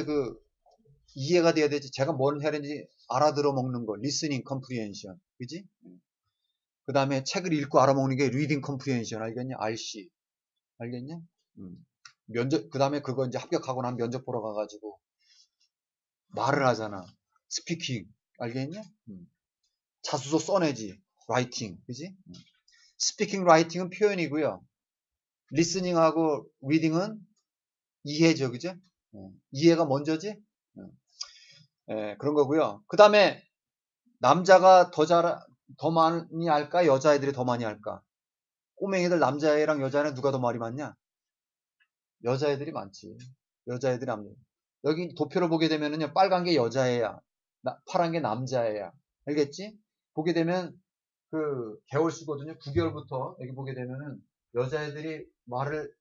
이해가 돼야 되지. 제가 뭘 해야 되는지 알아들어 먹는 거. listening comprehension. 그지? 그 다음에 책을 읽고 알아먹는 게 reading comprehension. 알겠냐? RC. 알겠냐? 그 다음에 그거 이제 합격하고 나면 면접 보러 가가지고 말을 하잖아. 스피킹. 알겠냐? 자소서 써내지. 라이팅. 그지? 스피킹, 라이팅은 표현이고요. 리스닝하고 리딩은 이해죠. 그죠? 이해가 먼저지? 그런 거고요. 그 다음에 남자가 더 많이 할까? 여자애들이 더 많이 할까? 꼬맹이들 남자애랑 여자애는 누가 더 말이 많냐? 여자애들이 많지. 여자애들이 남자. 여기 도표를 보게 되면은요, 빨간 게 여자애야. 파란 게 남자애야. 알겠지? 보게 되면 개월 수거든요. 9개월부터 여기 보게 되면은 여자애들이 말을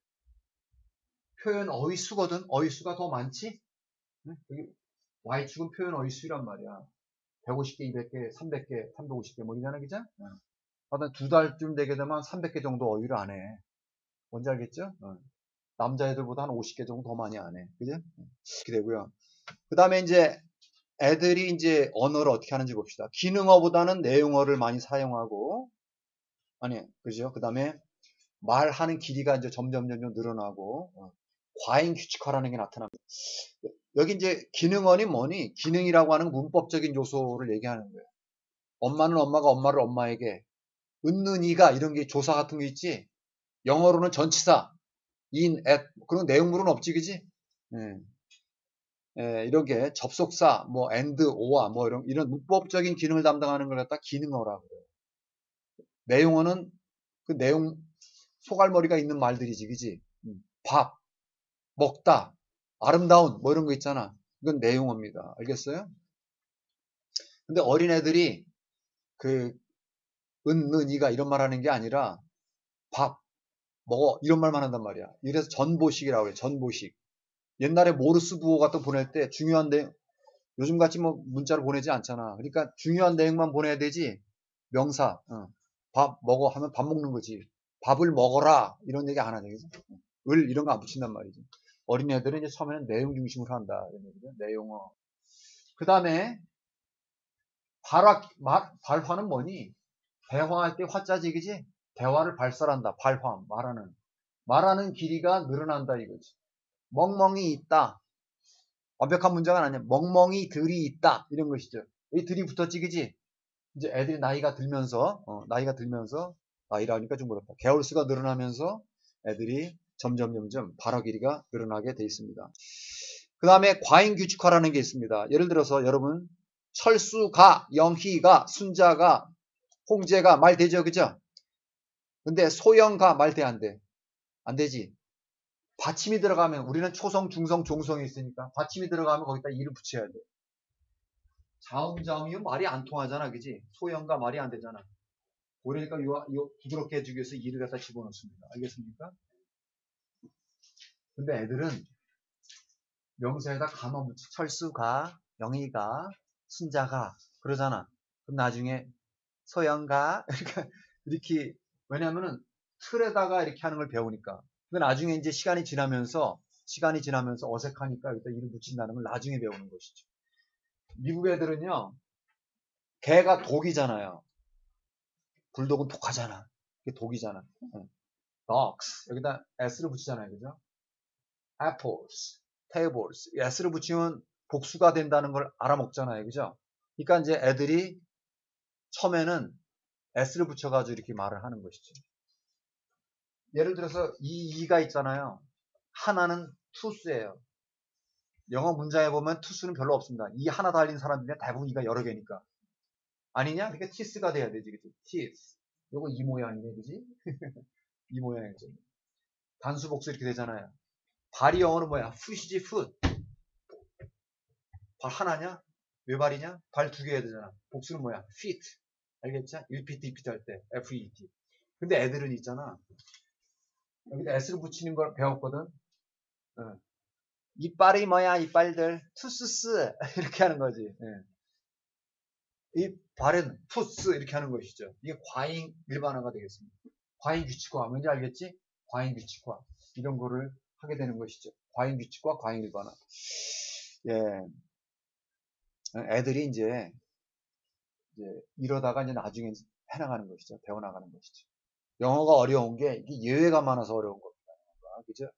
표현 어휘수거든. 어휘수가 더 많지? 여기 Y축은 표현 어휘수란 말이야. 150개, 200개, 300개, 350개 뭐 이러잖아, 그죠? 하여튼 2달쯤 되게 되면 300개 정도 어휘를 안 해. 뭔지 알겠죠? 남자애들보다 한 50개 정도 더 많이 안 해. 그죠? 이렇게 되고요. 그 다음에 이제 애들이 이제 언어를 어떻게 하는지 봅시다. 기능어보다는 내용어를 많이 사용하고, 그죠? 그 다음에 말하는 길이가 이제 점점 늘어나고, 과잉 규칙화라는 게 나타납니다. 여기 이제 기능어니 뭐니? 기능이라고 하는 문법적인 요소를 얘기하는 거예요. 엄마는 엄마가 엄마를 엄마에게, 은는 이가 이런 게 조사 같은 게 있지? 영어로는 전치사, in, at, 그런 내용물은 없지, 그지? 이런 게 접속사, 뭐 and, or와 뭐 이런 문법적인 기능을 담당하는 걸 갖다 기능어라고 그래요. 내용어는 그 내용 소갈머리가 있는 말들이지, 그지? 밥, 먹다, 아름다운 뭐 이런 거 있잖아. 이건 내용어입니다. 알겠어요? 근데 어린애들이 은이가 이런 말 하는 게 아니라 밥, 먹어 이런 말만 한단 말이야. 이래서 전보식이라고 해요. 전보식. 옛날에 모르스 부호 같은 거 보낼 때 중요한 내용, 요즘같이 뭐 문자를 보내지 않잖아. 그러니까 중요한 내용만 보내야 되지. 명사, 밥 먹어 하면 밥 먹는 거지. 밥을 먹어라 이런 얘기 안 하죠. 그죠? 을 이런 거 안 붙인단 말이죠. 어린애들은 이제 처음에는 내용 중심으로 한다 이런 얘기죠. 내용어. 그 다음에 발화는 뭐니? 대화할 때 화자지, 그지? 대화를 발설한다. 발화, 말하는 길이가 늘어난다 이거지. 멍멍이 있다. 완벽한 문장은 아니야. 멍멍이 들이 있다 이런 것이죠. 이 들이 붙었지, 그지? 이제 애들이 나이가 들면서 나이라니까 좀 그렇다. 개월수가 늘어나면서 애들이 점점 발화 길이가 늘어나게 돼 있습니다. 그 다음에 과잉 규칙화라는 게 있습니다. 예를 들어서 여러분 철수가, 영희가, 순자가, 홍재가 말 되죠, 그죠? 근데 소영가 말 돼, 안 돼? 안 되지. 받침이 들어가면 우리는 초성, 중성, 종성이 있으니까 받침이 들어가면 거기다 이를 붙여야 돼. 자음자음이면 말이 안 통하잖아, 그지? 소영가 말이 안 되잖아. 그러니까 요 부드럽게 해주기 위해서 이를 갖다 집어넣습니다. 알겠습니까? 근데 애들은 명사에다 가만 붙여. 철수가, 영희가, 순자가 그러잖아. 그럼 나중에 소영가 이렇게 왜냐면은 틀에다가 이렇게 하는 걸 배우니까. 근데 나중에 이제 시간이 지나면서 어색하니까 일단 이를 붙인다는 걸 나중에 배우는 것이죠. 미국 애들은요, 개가 독이잖아요. 불독은 독하잖아. 이게 독이잖아. dogs 여기다 s를 붙이잖아요, 그죠? apples, tables s를 붙이면 복수가 된다는 걸 알아먹잖아요, 그죠? 그러니까 이제 애들이 처음에는 s를 붙여가지고 이렇게 말을 하는 것이죠. 예를 들어서 이가 있잖아요. 하나는 투수예요. 영어 문장에 보면 투수는 별로 없습니다. 이 하나 달린 사람들이 대부분 이가 여러 개니까. 아니냐? 그러니까 티스가 돼야 되지, 그치? 티스. 요거 이 모양이네, 그지? 이 모양이죠. 단수 복수 이렇게 되잖아요. 발이 영어는 뭐야? 풋이지, 풋. 발 하나냐? 왜 발이냐? 발 두 개 해야 되잖아. 복수는 뭐야? feet. 알겠지? 1pt, 2pt 할 때. FET. 근데 애들은 있잖아. 여기다 S를 붙이는 걸 배웠거든. 어. 이빨이 뭐야, 이빨들. 투스스. 이렇게 하는 거지. 이 발은 투스. 이렇게 하는 것이죠. 이게 과잉 일반화가 되겠습니다. 과잉 규칙화. 뭔지 알겠지? 과잉 규칙화. 이런 거를 하게 되는 것이죠. 과잉 규칙과 과잉 일반화. 예. 애들이 이제 이러다가 이제 나중에 해나가는 것이죠. 배워나가는 것이죠. 영어가 어려운 게 이게 예외가 많아서 어려운 겁니다. 그죠?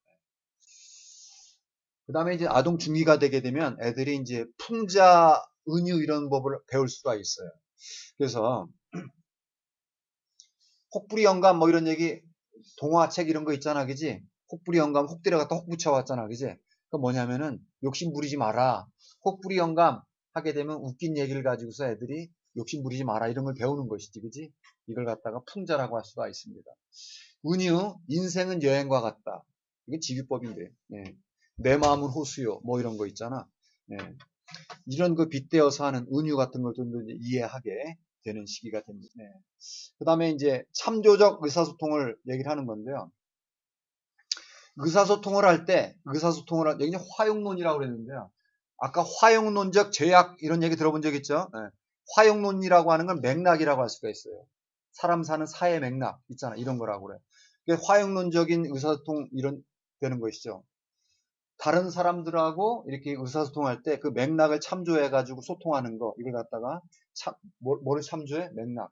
그 다음에 이제 아동 중이가 되게 되면 애들이 이제 풍자, 은유 이런 법을 배울 수가 있어요. 그래서 혹부리 영감 뭐 이런 얘기 동화책 이런 거 있잖아, 그지? 혹부리 영감 혹 들어갔다 혹 붙여왔잖아, 그지? 그 뭐냐면은 욕심 부리지 마라. 혹부리 영감 하게 되면 웃긴 얘기를 가지고서 애들이 욕심 부리지 마라 이런 걸 배우는 것이지, 그지? 이걸 갖다가 풍자라고 할 수가 있습니다. 은유, 인생은 여행과 같다. 이게 직유법인데, 예. 내 마음은 호수요, 뭐 이런 거 있잖아. 예. 이런 그 빗대어서 하는 은유 같은 걸 좀 더 이해하게 되는 시기가 됩니다. 예. 그 다음에 이제 참조적 의사소통을 얘기를 하는 건데요. 의사소통을 할 때, 여기 화용론이라고 그랬는데요. 아까 화용론적 제약 이런 얘기 들어본 적 있죠? 예. 화용론이라고 하는 건 맥락이라고 할 수가 있어요. 사람 사는 사회 맥락 있잖아. 이런 거라고 그래. 화용론적인 의사소통 이런 되는 것이죠. 다른 사람들하고 이렇게 의사소통할 때 그 맥락을 참조해가지고 소통하는 거 이걸 갖다가 뭐를 참조해? 맥락.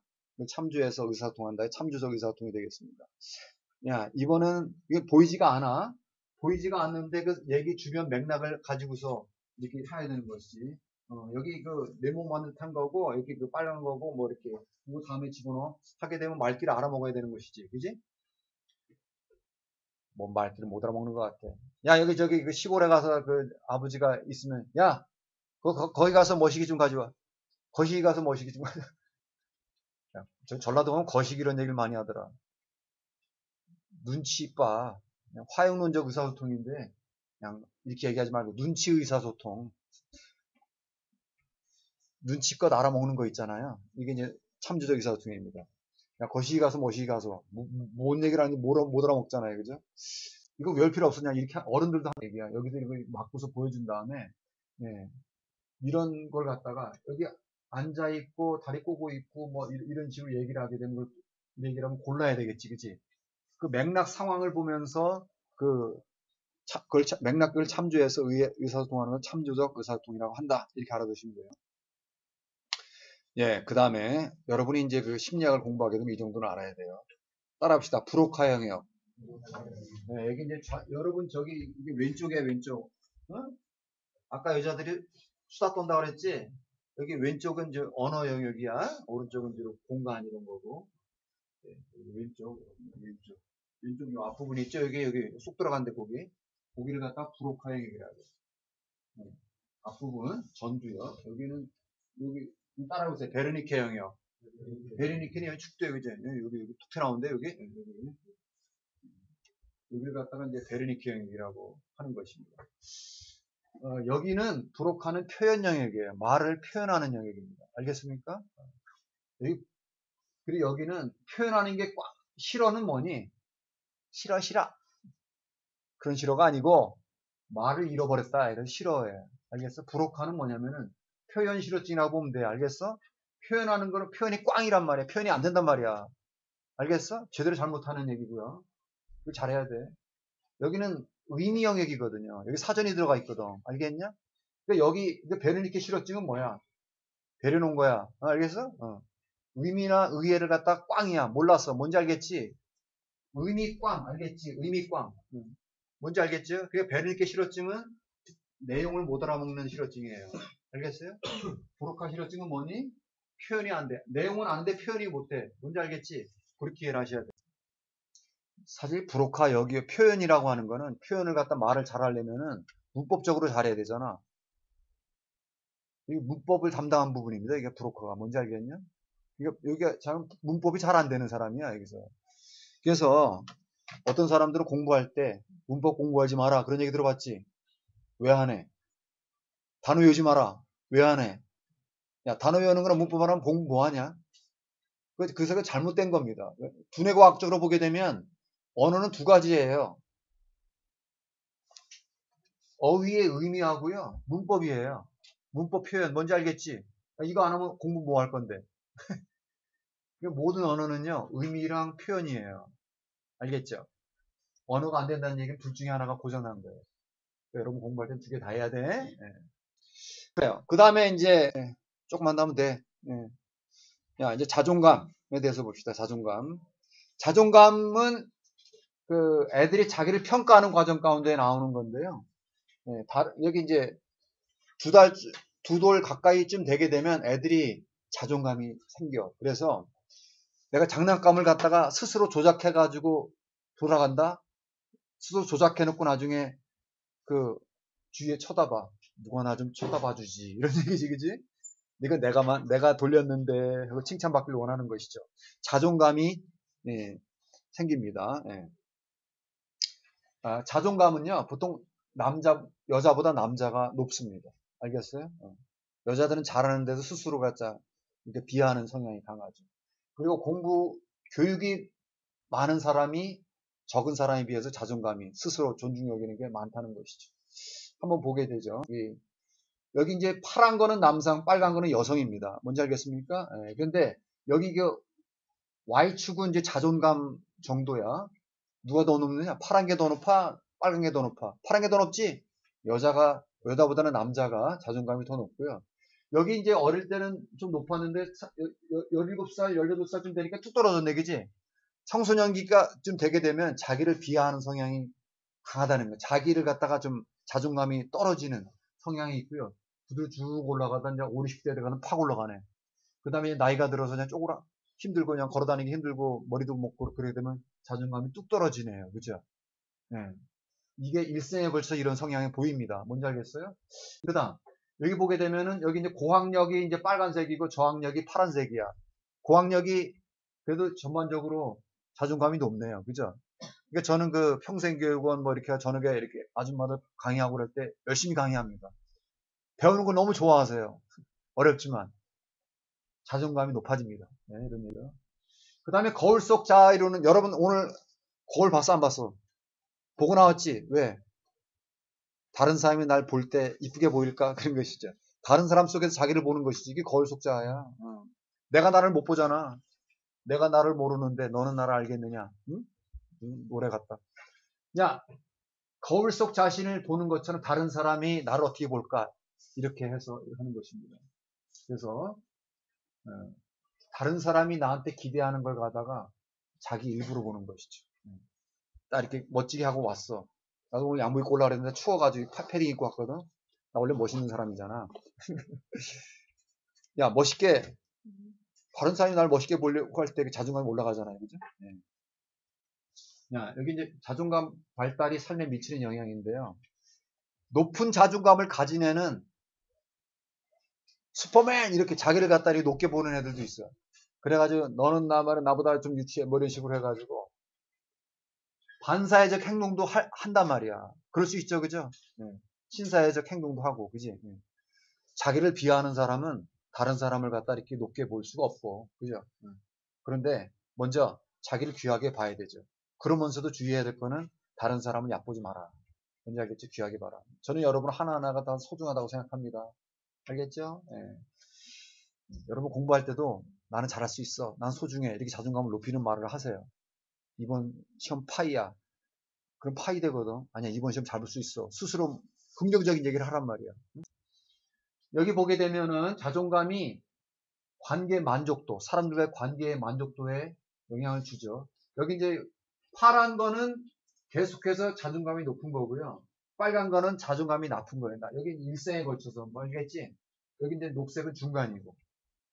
참조해서 의사소통한다. 참조적 의사소통이 되겠습니다. 야, 이거는 이게 보이지가 않아. 보이지가 않는데 그 얘기 주변 맥락을 가지고서 이렇게 해야 되는 것이지. 여기 그 네모만 듯한 거고 여기 그 빨간 거고 뭐 이렇게 그 다음에 집어넣어 하게 되면 말귀를 알아먹어야 되는 것이지, 그지? 뭐 말귀를 못 알아먹는 것 같아. 야, 여기 저기 그 시골에 가서 그 아버지가 있으면 야, 거기 가서 머시기 좀 가져와. 거시기 가서 머시기 좀 가져와. 야, 저 전라도 가면 거시기 이런 얘기를 많이 하더라. 눈치 봐. 그냥 화용론적 의사소통인데 그냥 이렇게 얘기하지 말고 눈치 의사소통. 눈치껏 알아먹는 거 있잖아요. 이게 이제 참조적 의사소통입니다. 야, 거시기 가서 머시기 가서 뭔 얘기를 하는지 못 알아먹잖아요, 그죠? 이거 왜 필요 없었냐 이렇게 어른들도 하는 얘기야. 여기서 이거 막고서 보여준 다음에 예, 이런 걸 갖다가 여기 앉아 있고 다리 꼬고 있고 뭐 이런 식으로 얘기를 하게 되는 걸 얘기를 하면 골라야 되겠지, 그치? 그 맥락 상황을 보면서 맥락을 참조해서 의사소통하는 걸 참조적 의사소통이라고 한다. 이렇게 알아두시면 돼요. 예, 그 다음에 여러분이 이제 그 심리학을 공부하게 되면 이 정도는 알아야 돼요. 따라합시다. 브로카 영역. 네, 여기 이제 여러분 저기 이게 왼쪽에 왼쪽. 어? 아까 여자들이 수다 떤다 그랬지? 여기 왼쪽은 이제 언어 영역이야. 오른쪽은 이제 공간 이런 거고. 네, 왼쪽. 요 앞부분 있죠? 여기 쏙 들어간데 고기를 갖다 브로카 영역이라고 해요. 네. 앞부분 전두요. 여기는 여기 따라오세요. 베르니케 영역. 베르니케는 여기 축도에 그죠? 여기 툭 튀어나오는데 여기 여기를 갖다가 이제 베르니케 영역이라고 하는 것입니다. 여기는 브로카는 표현 영역이에요. 말을 표현하는 영역입니다. 알겠습니까? 그리고 여기는 표현하는 게 싫어는 뭐니? 싫어. 그런 싫어가 아니고 말을 잃어버렸다. 이런 싫어예요. 알겠어? 브로카는 뭐냐면은 표현 싫어증이라고 보면 돼. 알겠어? 표현하는 거는 표현이 꽝이란 말이야. 표현이 안 된단 말이야. 알겠어? 제대로 잘못하는 얘기고요. 이거 잘해야 돼. 여기는 의미 영역이거든요. 여기 사전이 들어가 있거든. 알겠냐? 그러니까 여기 베르니케 싫어증은 뭐야? 배려놓은 거야. 알겠어? 의미나 의외를 갖다 꽝이야. 몰랐어. 뭔지 알겠지? 의미 꽝. 알겠지? 의미 꽝. 뭔지 알겠죠? 그게 베르니케 싫어증은 내용을 못 알아먹는 싫어증이에요. 알겠어요? 브로카 싫어증은 뭐니? 표현이 안 돼. 내용은 아는데 표현이 못 돼. 뭔지 알겠지? 그렇게 이해를 하셔야 돼. 사실 브로카 여기 표현이라고 하는 거는 표현을 갖다 말을 잘하려면은 문법적으로 잘해야 되잖아. 이 문법을 담당한 부분입니다. 이게 브로커가 뭔지 알겠냐? 여기가 참 문법이 잘 안 되는 사람이야 여기서. 그래서 어떤 사람들은 공부할 때 문법 공부하지 마라 그런 얘기 들어봤지? 왜 안 해? 단어 외우지 마라. 왜 안 해? 야 단어 외우는 거랑 문법 하면 공부 뭐 하냐? 그래서 잘못된 겁니다. 두뇌과학적으로 보게 되면 언어는 두 가지예요. 어휘의 의미하고요. 문법이에요. 문법 표현 뭔지 알겠지? 이거 안 하면 공부 뭐 할 건데? 모든 언어는요. 의미랑 표현이에요. 알겠죠? 언어가 안 된다는 얘기는 둘 중에 하나가 고장난 거예요. 그러니까 여러분 공부할 땐 두 개 다 해야 돼. 네. 그래요. 그 다음에 이제 조금만 더 하면 돼. 네. 야, 이제 자존감에 대해서 봅시다. 자존감은 그 애들이 자기를 평가하는 과정 가운데 나오는 건데요. 네, 여기 이제 두 돌 가까이쯤 되게 되면 애들이 자존감이 생겨. 그래서 내가 장난감을 갖다가 스스로 조작해가지고 돌아간다? 스스로 조작해놓고 나중에 그 주위에 쳐다봐. 누가 나 좀 쳐다봐 주지. 이런 얘기지, 그지? 내가 돌렸는데 하고 칭찬받기를 원하는 것이죠. 자존감이 생깁니다. 자존감은요, 보통 여자보다 남자가 높습니다. 알겠어요? 여자들은 잘하는데도 스스로 갖자 이렇게 비하하는 성향이 강하죠. 그리고 교육이 많은 사람이 적은 사람에 비해서 자존감이 스스로 존중 여기는 게 많다는 것이죠. 한번 보게 되죠. 여기 이제 파란 거는 남성, 빨간 거는 여성입니다. 뭔지 알겠습니까? 그런데 여기 Y축은 이제 자존감 정도야. 누가 더 높느냐? 파란 게 더 높아? 빨간 게 더 높아? 파란 게 더 높지? 여자보다는 남자가 자존감이 더 높고요. 여기 이제 어릴 때는 좀 높았는데 17살, 18살쯤 되니까 뚝 떨어졌네, 그지? 청소년기가 좀 되게 되면 자기를 비하하는 성향이 강하다는 거예요. 자기를 갖다가 좀 자존감이 떨어지는 성향이 있고요. 부들 쭉 올라가다 이제 50, 60대 되가는 팍 올라가네. 그 다음에 나이가 들어서 그냥 힘들고 그냥 걸어다니기 힘들고 머리도 먹고 그러게 되면 자존감이 뚝 떨어지네요. 그죠? 네. 이게 일생에 걸쳐 이런 성향이 보입니다. 뭔지 알겠어요? 그 다음, 여기 보게 되면은 여기 이제 고학력이 이제 빨간색이고 저학력이 파란색이야. 고학력이 그래도 전반적으로 자존감이 높네요. 그죠? 그러니까 저는 그 평생교육원 뭐 이렇게 저녁에 이렇게 아줌마들 강의하고 그럴 때 열심히 강의합니다. 배우는 걸 너무 좋아하세요. 어렵지만 자존감이 높아집니다. 네, 이런 얘기요. 그 다음에 거울 속 자아이론은 여러분 오늘 거울 봤어 안 봤어? 보고 나왔지? 왜? 다른 사람이 날 볼 때 이쁘게 보일까? 그런 것이죠. 다른 사람 속에서 자기를 보는 것이지. 이게 거울 속 자아야. 내가 나를 못 보잖아. 내가 나를 모르는데 너는 나를 알겠느냐? 응? 노래 같다. 야, 거울 속 자신을 보는 것처럼 다른 사람이 나를 어떻게 볼까? 이렇게 해서 하는 것입니다. 그래서 다른 사람이 나한테 기대하는 걸 가다가 자기 일부러 보는 것이죠. 나 이렇게 멋지게 하고 왔어. 나도 오늘 양복 입고 올라 그랬는데 추워가지고 패딩 입고 왔거든. 나 원래 멋있는 사람이잖아. 야, 멋있게, 다른 사람이 나를 멋있게 보려고 할 때 자존감이 올라가잖아요. 그죠? 네. 야, 여기 이제 자존감 발달이 삶에 미치는 영향인데요. 높은 자존감을 가진 애는 슈퍼맨! 이렇게 자기를 갖다 이렇게 높게 보는 애들도 있어요. 그래가지고 너는 나보다 좀 유치해. 뭐 이런 식으로 해가지고 반사회적 행동도 한단 말이야. 그럴 수 있죠. 그죠? 네. 신사회적 행동도 하고. 그지? 네. 자기를 비하하는 사람은 다른 사람을 갖다 이렇게 높게 볼 수가 없고. 그죠? 그런데 먼저 자기를 귀하게 봐야 되죠. 그러면서도 주의해야 될 거는 다른 사람을 얕보지 마라. 뭔지 알겠죠? 귀하게 봐라. 저는 여러분 하나하나가 다 소중하다고 생각합니다. 알겠죠? 네. 여러분 공부할 때도 나는 잘할 수 있어. 난 소중해. 이렇게 자존감을 높이는 말을 하세요. 이번 시험 파이야. 그럼 파이 되거든. 아니야, 이번 시험 잘 볼 수 있어. 스스로 긍정적인 얘기를 하란 말이야. 여기 보게 되면은 자존감이 관계 만족도, 사람들과의 관계의 만족도에 영향을 주죠. 여기 이제 파란 거는 계속해서 자존감이 높은 거고요. 빨간 거는 자존감이 나쁜 거예요. 여기 일생에 걸쳐서 뭐 알겠지? 여기 이제 녹색은 중간이고.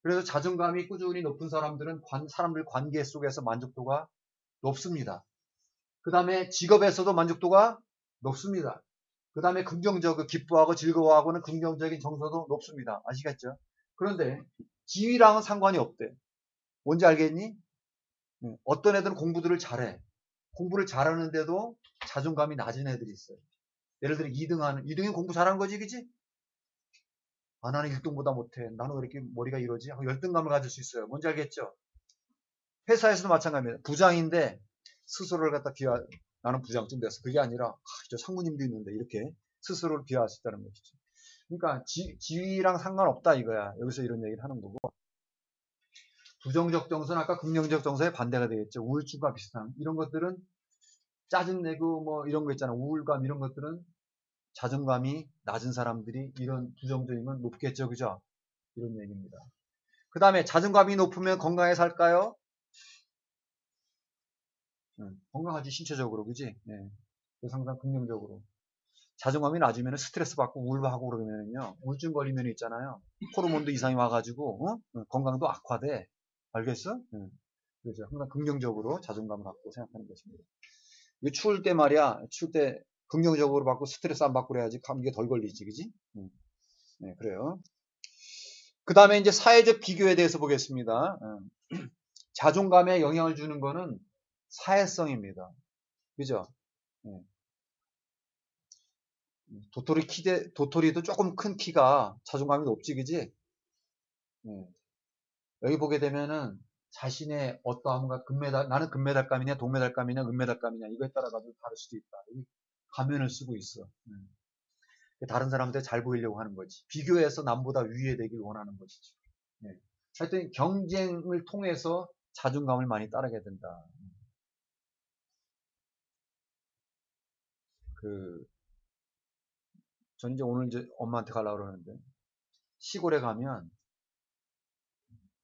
그래서 자존감이 꾸준히 높은 사람들은 사람들 관계 속에서 만족도가 높습니다. 그 다음에 직업에서도 만족도가 높습니다. 그 다음에 긍정적, 기뻐하고 즐거워하고는 긍정적인 정서도 높습니다. 아시겠죠? 그런데 지위랑은 상관이 없대. 뭔지 알겠니? 어떤 애들은 공부들을 잘해. 공부를 잘하는데도 자존감이 낮은 애들이 있어요. 예를 들어 2등이 공부 잘하는 거지, 그지? 아, 나는 1등보다 못해. 나는 왜 이렇게 머리가 이러지? 하고 열등감을 가질 수 있어요. 뭔지 알겠죠? 회사에서도 마찬가지입니다. 부장인데 스스로를 갖다 나는 부장쯤 됐어. 그게 아니라 저 상무님도 있는데 이렇게 스스로를 비하할 수 있다는 것이죠. 그러니까 지위랑 상관없다 이거야. 여기서 이런 얘기를 하는 거고. 부정적 정서는 아까 긍정적 정서의 반대가 되겠죠. 우울증과 비슷한 이런 것들은 짜증내고 뭐 이런 거 있잖아. 우울감 이런 것들은 자존감이 낮은 사람들이 이런 부정적인 건 높겠죠. 그죠? 이런 얘기입니다. 그 다음에 자존감이 높으면 건강하게 살까요? 건강하지 신체적으로. 그지? 네. 항상 긍정적으로. 자존감이 낮으면 스트레스 받고 우울하고 그러면요. 우울증 걸리면 있잖아요. 호르몬도 이상이 와가지고 건강도 악화돼. 알겠어? 그래서 항상 긍정적으로 자존감을 갖고 생각하는 것입니다. 이거 추울 때 말이야. 추울 때 긍정적으로 받고 스트레스 안 받고 그래야지 감기가 덜 걸리지. 그지? 네, 그래요. 그 다음에 이제 사회적 비교에 대해서 보겠습니다. 자존감에 영향을 주는 거는 사회성입니다. 그죠? 도토리도 조금 큰 키가 자존감이 높지, 그지? 여기 보게 되면은 자신의 어떠함과 나는 금메달감이냐, 동메달감이냐, 은메달감이냐, 이거에 따라 가지고 다를 수도 있다. 여기 가면을 쓰고 있어. 다른 사람한테 잘 보이려고 하는 거지. 비교해서 남보다 위에 되길 원하는 것이죠. 하여튼 경쟁을 통해서 자존감을 많이 따르게 된다. 전 이제 오늘 이제 엄마한테 가려고 그러는데, 시골에 가면,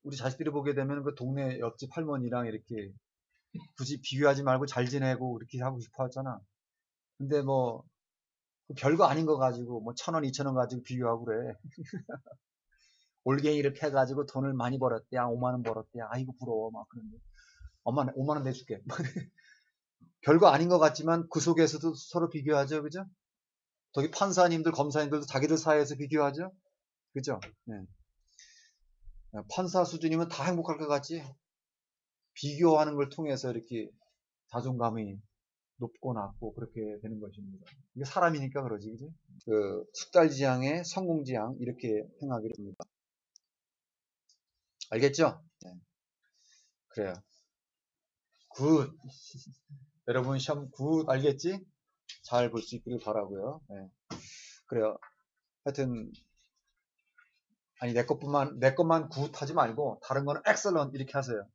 우리 자식들이 보게 되면 그 동네 옆집 할머니랑 이렇게 굳이 비교하지 말고 잘 지내고 그렇게 하고 싶어 하잖아. 근데 뭐, 별거 아닌 거 가지고, 뭐, 1,000원, 2,000원 가지고 비교하고 그래. 올갱이를 패가지고 돈을 많이 벌었대야, 5만원 벌었대야. 아이고, 부러워. 막 그런데. 엄마, 5만원 내줄게. 별거 아닌 것 같지만 그 속에서도 서로 비교하죠. 그죠? 거기 판사님들, 검사님들도 자기들 사이에서 비교하죠. 그죠? 네. 판사 수준이면 다 행복할 것 같지? 비교하는 걸 통해서 이렇게 자존감이 높고 낮고 그렇게 되는 것입니다. 이게 사람이니까 그러지, 그지? 숙달지향의 성공지향 이렇게 행하기로 합니다. 알겠죠? 네. 그래요. 굿. 여러분 시험 굿 알겠지? 잘 볼 수 있기를 바라고요. 네. 그래요. 하여튼 아니 내 것만 굿 하지 말고 다른 거는 엑셀런트 이렇게 하세요.